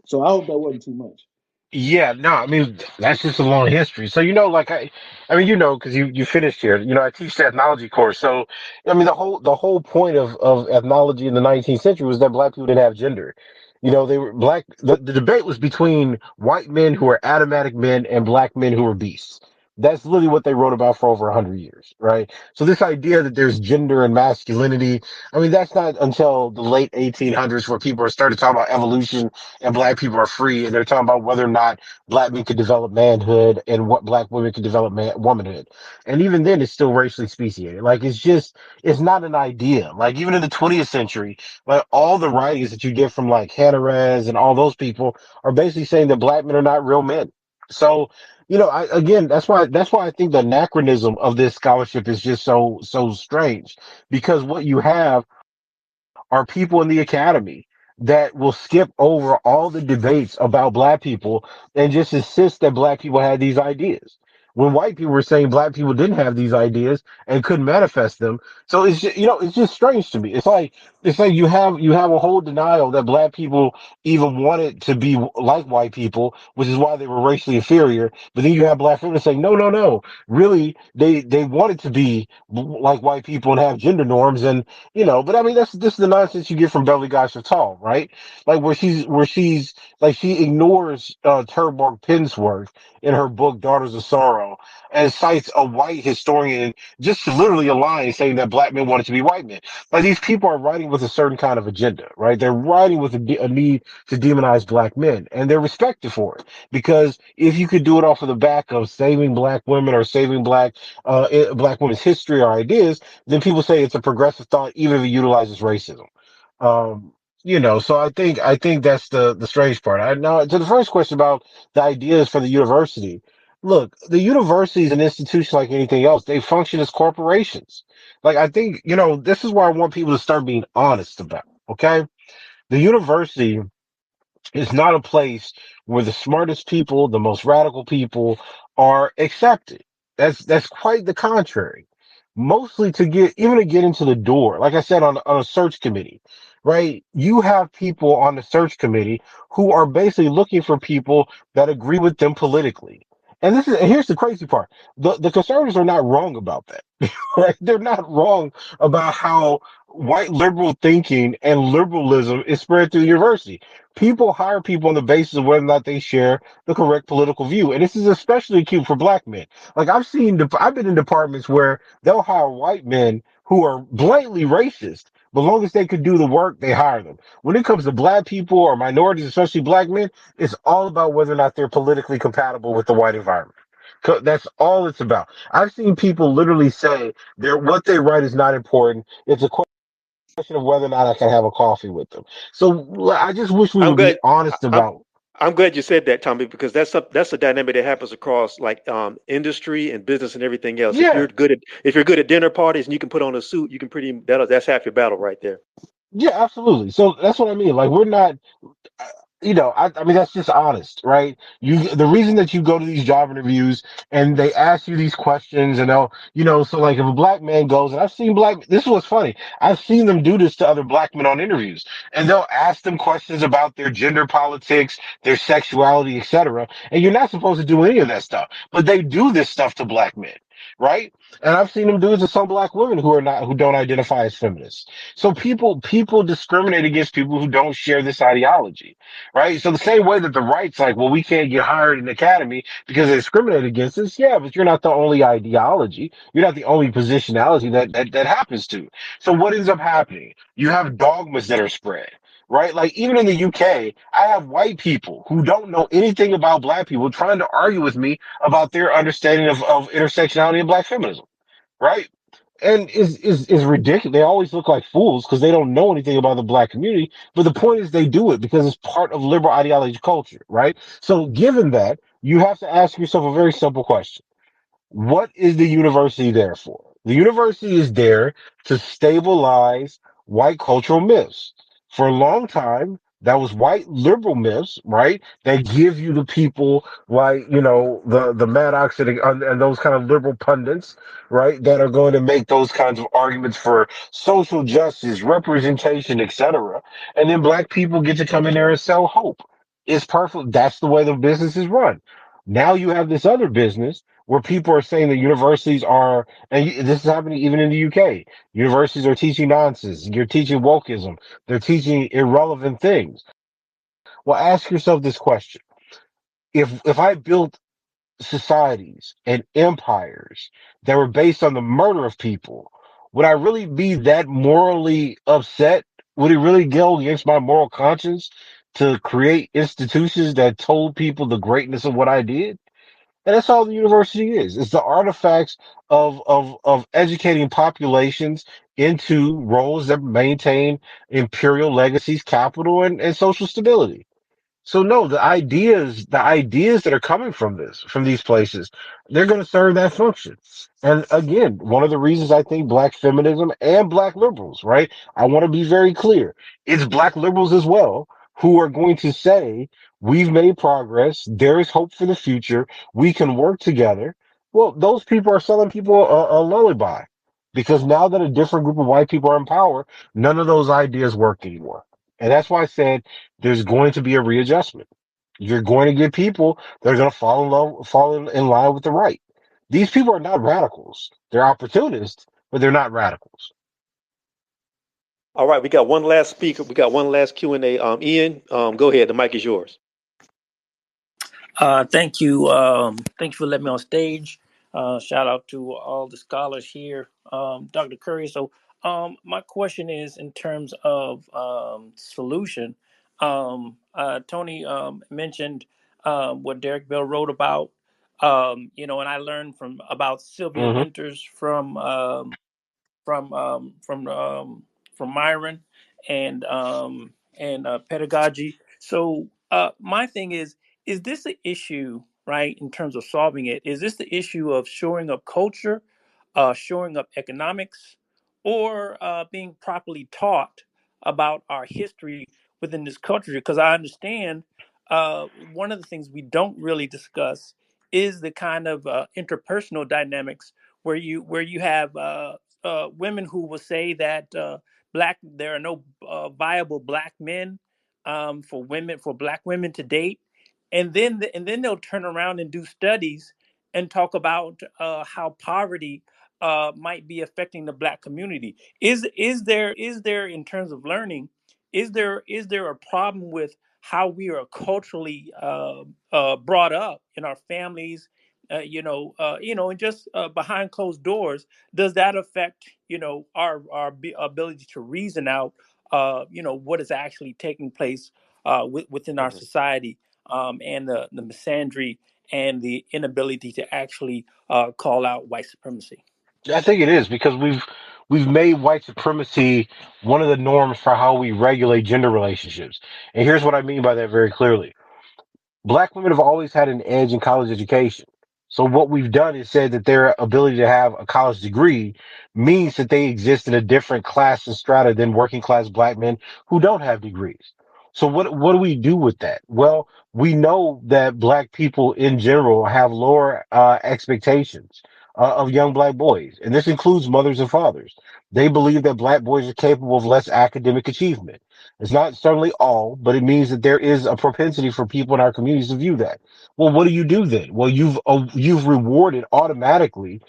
So I hope that wasn't too much. Yeah, no, I mean that's just a long history. So like I mean because you finished here. I teach the ethnology course. So I mean the whole point of ethnology in the 19th century was that Black people didn't have gender. They were black. The debate was between white men who were Adamitic men and Black men who were beasts. That's literally what they wrote about for over 100 years, right? So this idea that there's gender and masculinity, I mean that's not until the late 1800s where people are started talking about evolution and Black people are free, and they're talking about whether or not Black men could develop manhood and what Black women could develop womanhood. And even then, it's still racially speciated. Like it's not an idea. Like even in the 20th century, like all the writings that you get from like Hannah Rez and all those people are basically saying that Black men are not real men. So, again, that's why I think the anachronism of this scholarship is just so strange, because what you have are people in the academy that will skip over all the debates about Black people and just insist that Black people had these ideas when white people were saying Black people didn't have these ideas and couldn't manifest them. So it's just strange to me. It's like you have a whole denial that Black people even wanted to be like white people, which is why they were racially inferior. But then you have Black feminists saying no, no, no, really they wanted to be like white people and have gender norms. And but I mean, this is the nonsense you get from Beverly Goshver Tall, right? Like where she's like she ignores Terborg Pinsworth in her book Daughters of Sorrow and cites a white historian just to literally a line saying that Black men wanted to be white men. Like these people are writing with a certain kind of agenda, right? They're writing with a need to demonize Black men, and they're respected for it, because if you could do it off of the back of saving Black women or saving Black women's history or ideas, then people say it's a progressive thought, even if it utilizes racism. Um, so I think that's the strange part. Now to the first question about the ideas for the university. Look, the university is an institution like anything else. They function as corporations. Like I think, this is where I want people to start being honest about. Okay, the university it's not a place where the smartest people, the most radical people are accepted. That's quite the contrary. Mostly to get into the door. Like I said, on a search committee, right? You have people on the search committee who are basically looking for people that agree with them politically. And here's the crazy part. The conservatives are not wrong about that. Right? They're not wrong about how white liberal thinking and liberalism is spread through the university. People hire people on the basis of whether or not they share the correct political view. And this is especially acute for black men. Like I've been in departments where they'll hire white men who are blatantly racist. But long as they could do the work, they hire them. When it comes to black people or minorities, especially black men, it's all about whether or not they're politically compatible with the white environment. That's all it's about. I've seen people literally say what they write is not important. It's a question of whether or not I can have a coffee with them. So I just wish we I'm would be glad. honest I'm about. I'm glad you said that, Tommy, because that's a dynamic that happens across like industry and business and everything else. Yeah, If you're good at dinner parties and you can put on a suit, you can that's half your battle right there. yeah, absolutely. So that's what I mean. Like we're not. I mean, that's just honest, right? The reason that you go to these job interviews and they ask you these questions and so like if a black man goes, and this was funny. I've seen them do this to other black men on interviews and they'll ask them questions about their gender politics, their sexuality, etc. And you're not supposed to do any of that stuff, but they do this stuff to black men, right? And I've seen them do it to some black women who don't identify as feminists. So people discriminate against people who don't share this ideology, right? So the same way that the right's like, well, we can't get hired in the academy because they discriminate against us. Yeah, but you're not the only ideology. You're not the only positionality that happens to. So what ends up happening? You have dogmas that are spread. Right? Like even in the UK, I have white people who don't know anything about black people trying to argue with me about their understanding of intersectionality and black feminism. Right? And is ridiculous. They always look like fools because they don't know anything about the black community. But the point is, they do it because it's part of liberal ideology culture, right? So, given that, you have to ask yourself a very simple question: what is the university there for? The university is there to stabilize white cultural myths. For a long time, that was white liberal myths, right? That give you the people like, the Maddox and those kind of liberal pundits, right? That are going to make those kinds of arguments for social justice, representation, etc. And then black people get to come in there and sell hope. It's perfect. That's the way the business is run. Now you have this other business where people are saying that universities are, and this is happening even in the UK. Universities are teaching nonsense. You're teaching wokeism. They're teaching irrelevant things. Well, ask yourself this question: if I built societies and empires that were based on the murder of people, would I really be that morally upset? Would it really go against my moral conscience to create institutions that told people the greatness of what I did? And that's all the university is. It's the artifacts of educating populations into roles that maintain imperial legacies, capital, and social stability. So no, the ideas that are coming from these places, they're going to serve that function. And again, one of the reasons I think black feminism and black liberals, right? I want to be very clear. It's black liberals as well who are going to say, we've made progress. There is hope for the future. We can work together. Well, those people are selling people a lullaby because now that a different group of white people are in power, none of those ideas work anymore. And that's why I said there's going to be a readjustment. You're going to get people that are going to fall in line with the right. These people are not radicals. They're opportunists, but they're not radicals. All right, we got one last speaker. We got one last Q&A. Ian, go ahead. The mic is yours. Thank you. Thank you for letting me on stage. Shout out to all the scholars here, Dr. Curry. So, my question is in terms of solution. Tony mentioned what Derek Bell wrote about. And I learned about Sylvia Hmm. Winters from Myron and pedagogy. So my thing is this an issue, right? In terms of solving it, is this the issue of shoring up culture, shoring up economics, or being properly taught about our history within this culture? Because I understand one of the things we don't really discuss is the kind of interpersonal dynamics where you have women who will say that there are no viable black men for black women to date, and then they'll turn around and do studies and talk about how poverty might be affecting the Black community. Is there in terms of learning, is there a problem with how we are culturally brought up in our families? And just behind closed doors, does that affect our ability to reason out what is actually taking place within our Mhm. society, and the misandry and the inability to actually call out white supremacy? I think it is because we've made white supremacy one of the norms for how we regulate gender relationships. And here's what I mean by that very clearly. Black women have always had an edge in college education. So what we've done is said that their ability to have a college degree means that they exist in a different class and strata than working class black men who don't have degrees. So what do we do with that? Well, we know that black people in general have lower expectations of young black boys, and this includes mothers and fathers. They believe that black boys are capable of less academic achievement. It's not certainly all, but it means that there is a propensity for people in our communities to view that. Well, what do you do then? Well, you've rewarded automatically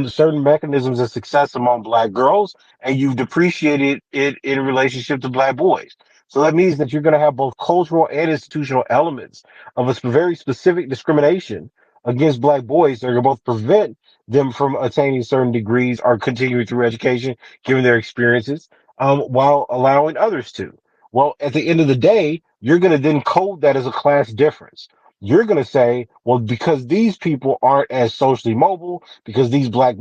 certain mechanisms of success among black girls, and you've depreciated it in relationship to black boys. So that means that you're going to have both cultural and institutional elements of a very specific discrimination against black boys that are going to both prevent them from attaining certain degrees or continuing through education, given their experiences, while allowing others to. Well, at the end of the day, you're going to then code that as a class difference. You're going to say, well, because these people aren't as socially mobile, because these black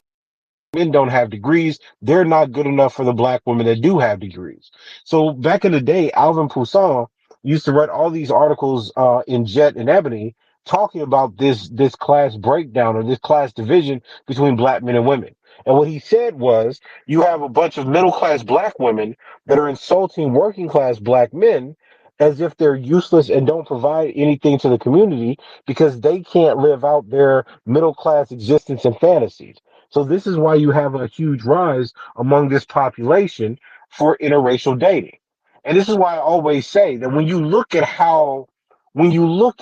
men don't have degrees, they're not good enough for the black women that do have degrees. So back in the day, Alvin Poussin used to write all these articles in Jet and Ebony talking about this class breakdown or this class division between black men and women. And what he said was, you have a bunch of middle class black women that are insulting working class black men as if they're useless and don't provide anything to the community because they can't live out their middle class existence and fantasies. So this is why you have a huge rise among this population for interracial dating. And this is why I always say that when you look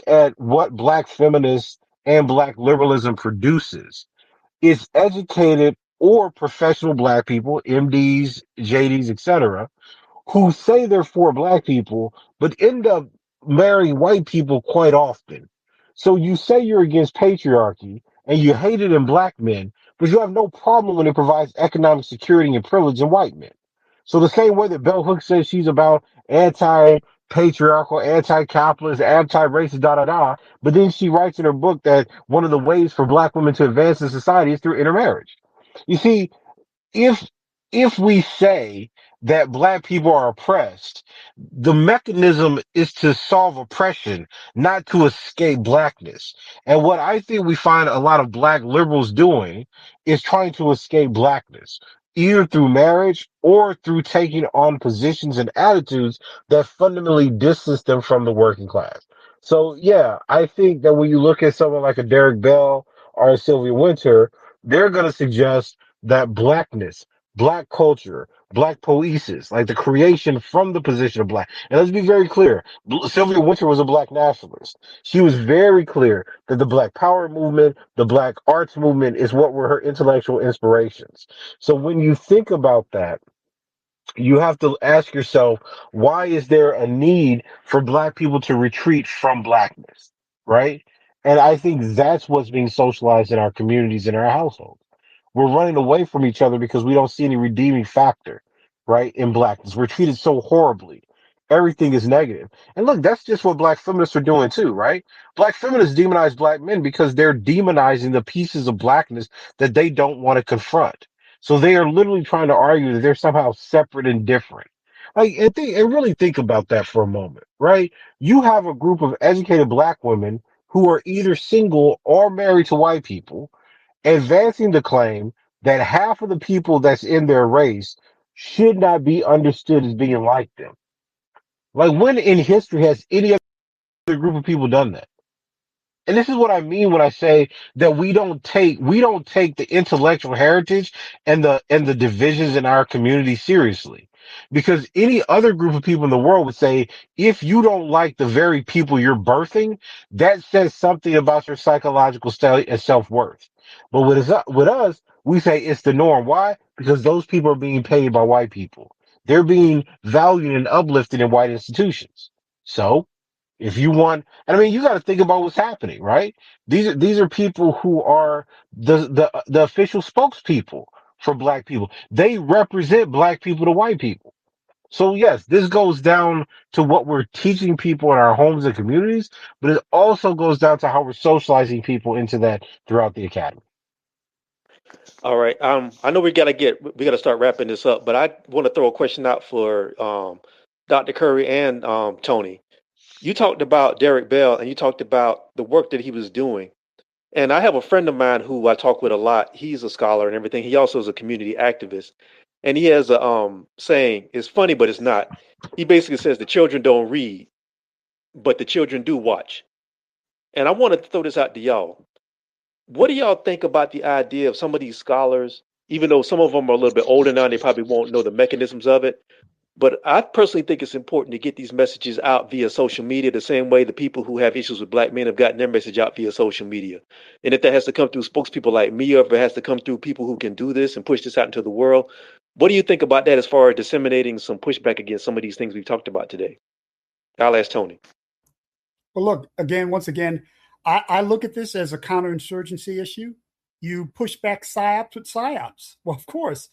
at what black feminists and black liberalism produces, it's educated or professional black people, MDs, JDs, etc., who say they're for black people, but end up marrying white people quite often. So you say you're against patriarchy and you hate it in black men, but you have no problem when it provides economic security and privilege in white men. So the same way that Bell Hooks says she's about anti-patriarchal, anti-capitalist, anti-racist, da da da, but then she writes in her book that one of the ways for black women to advance in society is through intermarriage. You see, if if we say that black people are oppressed, the mechanism is to solve oppression, not to escape blackness. And what I think we find a lot of black liberals doing is trying to escape blackness, either through marriage or through taking on positions and attitudes that fundamentally distance them from the working class. So yeah, I think that when you look at someone like a Derek Bell or a Sylvia Winter, they're going to suggest that blackness, black culture, black poesis, like the creation from the position of black. And let's be very clear. Sylvia Winter was a black nationalist. She was very clear that the black power movement, the black arts movement is what were her intellectual inspirations. So when you think about that, you have to ask yourself, why is there a need for black people to retreat from blackness? Right? And I think that's what's being socialized in our communities, in our households. We're running away from each other because we don't see any redeeming factor, right? In blackness. We're treated so horribly. Everything is negative. And look, that's just what black feminists are doing too, right? Black feminists demonize black men because they're demonizing the pieces of blackness that they don't want to confront. So they are literally trying to argue that they're somehow separate and different. Like, and really think about that for a moment, right? You have a group of educated black women who are either single or married to white people advancing the claim that half of the people that's in their race should not be understood as being like them. Like, when in history has any other group of people done that? And this is what I mean when I say that we don't take the intellectual heritage and the divisions in our community seriously. Because any other group of people in the world would say, if you don't like the very people you're birthing, that says something about your psychological state and self-worth. But with us, We say it's the norm. Why? Because those people are being paid by white people. They're being valued and uplifted in white institutions. So if you want, and I mean, you got to think about what's happening, right? These are people who are the official spokespeople for black people. They represent black people to white people. So yes, this goes down to what we're teaching people in our homes and communities, but it also goes down to how we're socializing people into that throughout the academy. All right. I know we gotta start wrapping this up, but I want to throw a question out for Dr. Curry and Tony. You talked about Derek Bell and you talked about the work that he was doing. And I have a friend of mine who I talk with a lot. He's a scholar and everything. He also is a community activist. And he has a saying, it's funny, but it's not. He basically says the children don't read, but the children do watch. And I want to throw this out to y'all. What do y'all think about the idea of some of these scholars, even though some of them are a little bit older now, they probably won't know the mechanisms of it. But I personally think it's important to get these messages out via social media, the same way the people who have issues with black men have gotten their message out via social media. And if that has to come through spokespeople like me, or if it has to come through people who can do this and push this out into the world, what do you think about that as far as disseminating some pushback against some of these things we've talked about today? I'll ask Tony. Well, look, once again, I look at this as a counterinsurgency issue. You push back psyops with psyops. Well, of course,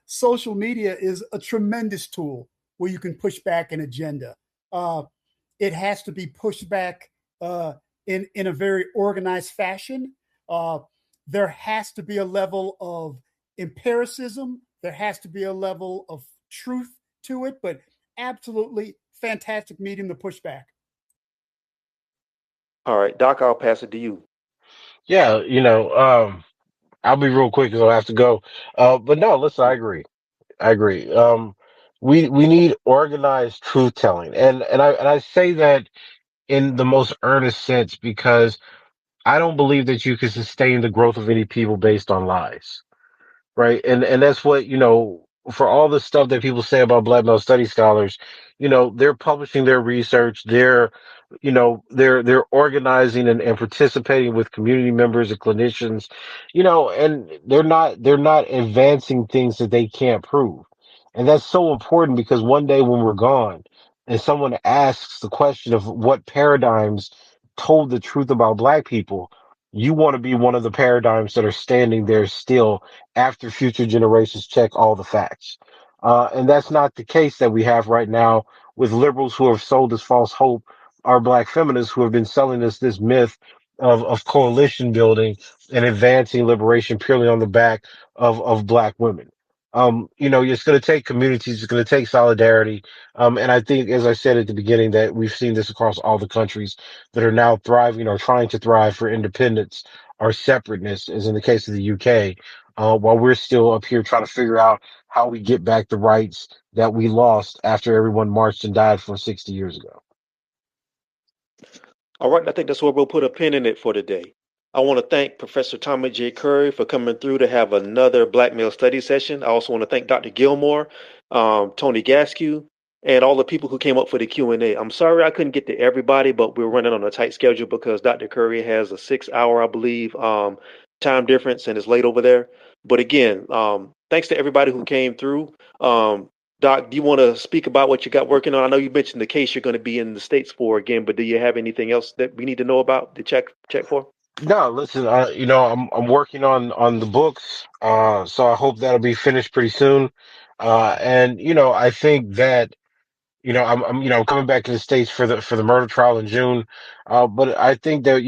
social media is a tremendous tool where you can push back an agenda. It has to be pushed back in a very organized fashion. There has to be a level of empiricism. There has to be a level of truth to it, but absolutely fantastic medium to push back. All right, Doc, I'll pass it to you. Yeah, I'll be real quick because I'll have to go. But no, listen, I agree. I agree. We need organized truth telling, and I say that in the most earnest sense because I don't believe that you can sustain the growth of any people based on lies, right? And that's what, for all the stuff that people say about black male study scholars, they're publishing their research, they're organizing and participating with community members and clinicians, and they're not advancing things that they can't prove. And that's so important because one day when we're gone and someone asks the question of what paradigms told the truth about black people, you want to be one of the paradigms that are standing there still after future generations check all the facts. And that's not the case that we have right now with liberals who have sold us false hope, our black feminists who have been selling us this myth of coalition building and advancing liberation purely on the back of black women. It's going to take communities, it's going to take solidarity. And I think, as I said at the beginning, that we've seen this across all the countries that are now thriving or trying to thrive for independence or separateness, as in the case of the UK, while we're still up here trying to figure out how we get back the rights that we lost after everyone marched and died for 60 years ago. All right, I think that's where we'll put a pin in it for today. I want to thank Professor Tommy J. Curry for coming through to have another Black Male Study session. I also want to thank Dr. Gilmore, Tony Gaskew, and all the people who came up for the Q&A. I'm sorry I couldn't get to everybody, but we're running on a tight schedule because Dr. Curry has a 6 hour, I believe, time difference and is late over there. But again, thanks to everybody who came through. Doc, do you want to speak about what you got working on? I know you mentioned the case you're going to be in the States for again, but do you have anything else that we need to know about to check for? No, listen, I'm working on the books, so I hope that'll be finished pretty soon. And I think that I'm coming back to the States for the murder trial in June. But I think that,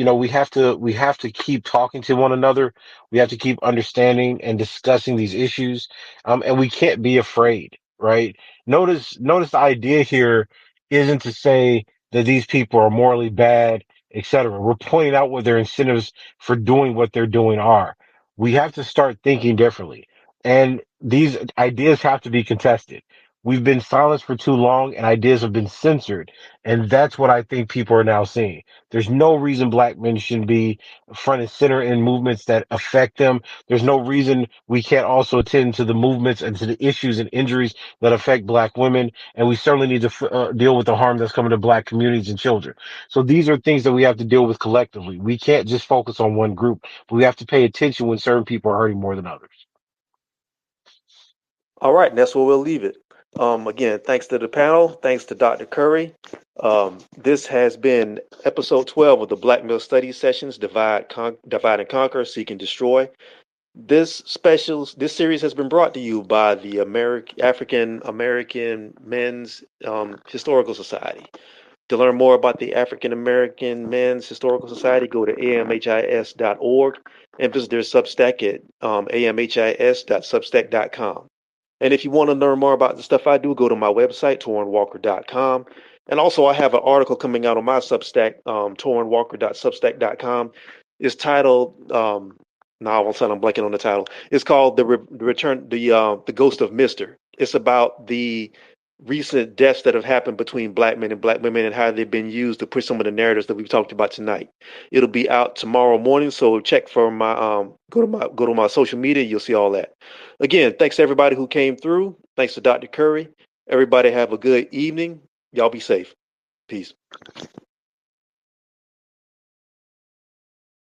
we have to keep talking to one another. We have to keep understanding and discussing these issues. And we can't be afraid, right? Notice the idea here isn't to say that these people are morally bad, etc. We're pointing out what their incentives for doing what they're doing are. We have to start thinking differently. And these ideas have to be contested. We've been silenced for too long and ideas have been censored. And that's what I think people are now seeing. There's no reason black men shouldn't be front and center in movements that affect them. There's no reason we can't also attend to the movements and to the issues and injuries that affect black women. And we certainly need to deal with the harm that's coming to black communities and children. So these are things that we have to deal with collectively. We can't just focus on one group. But we have to pay attention when certain people are hurting more than others. All right, and that's where we'll leave it. Again, thanks to the panel. Thanks to Dr. Curry. This has been episode 12 of the Black Male Studies Sessions, Divide and Conquer, Seek and Destroy. This series has been brought to you by the African American Men's Historical Society. To learn more about the African American Men's Historical Society, go to amhis.org and visit their Substack at amhis.substack.com. And if you want to learn more about the stuff I do, go to my website, torrinwalker.com. And also, I have an article coming out on my Substack, torrinwalker.substack.com. It's titled, now all of a sudden I'm blanking on the title. It's called The Ghost of Mister. It's about the recent deaths that have happened between black men and black women and how they've been used to push some of the narratives that we've talked about tonight. It'll be out tomorrow morning, so check for my go to my social media. You'll see all that. Again, thanks to everybody who came through. Thanks to Dr. Curry. Everybody have a good evening. Y'all be safe. Peace.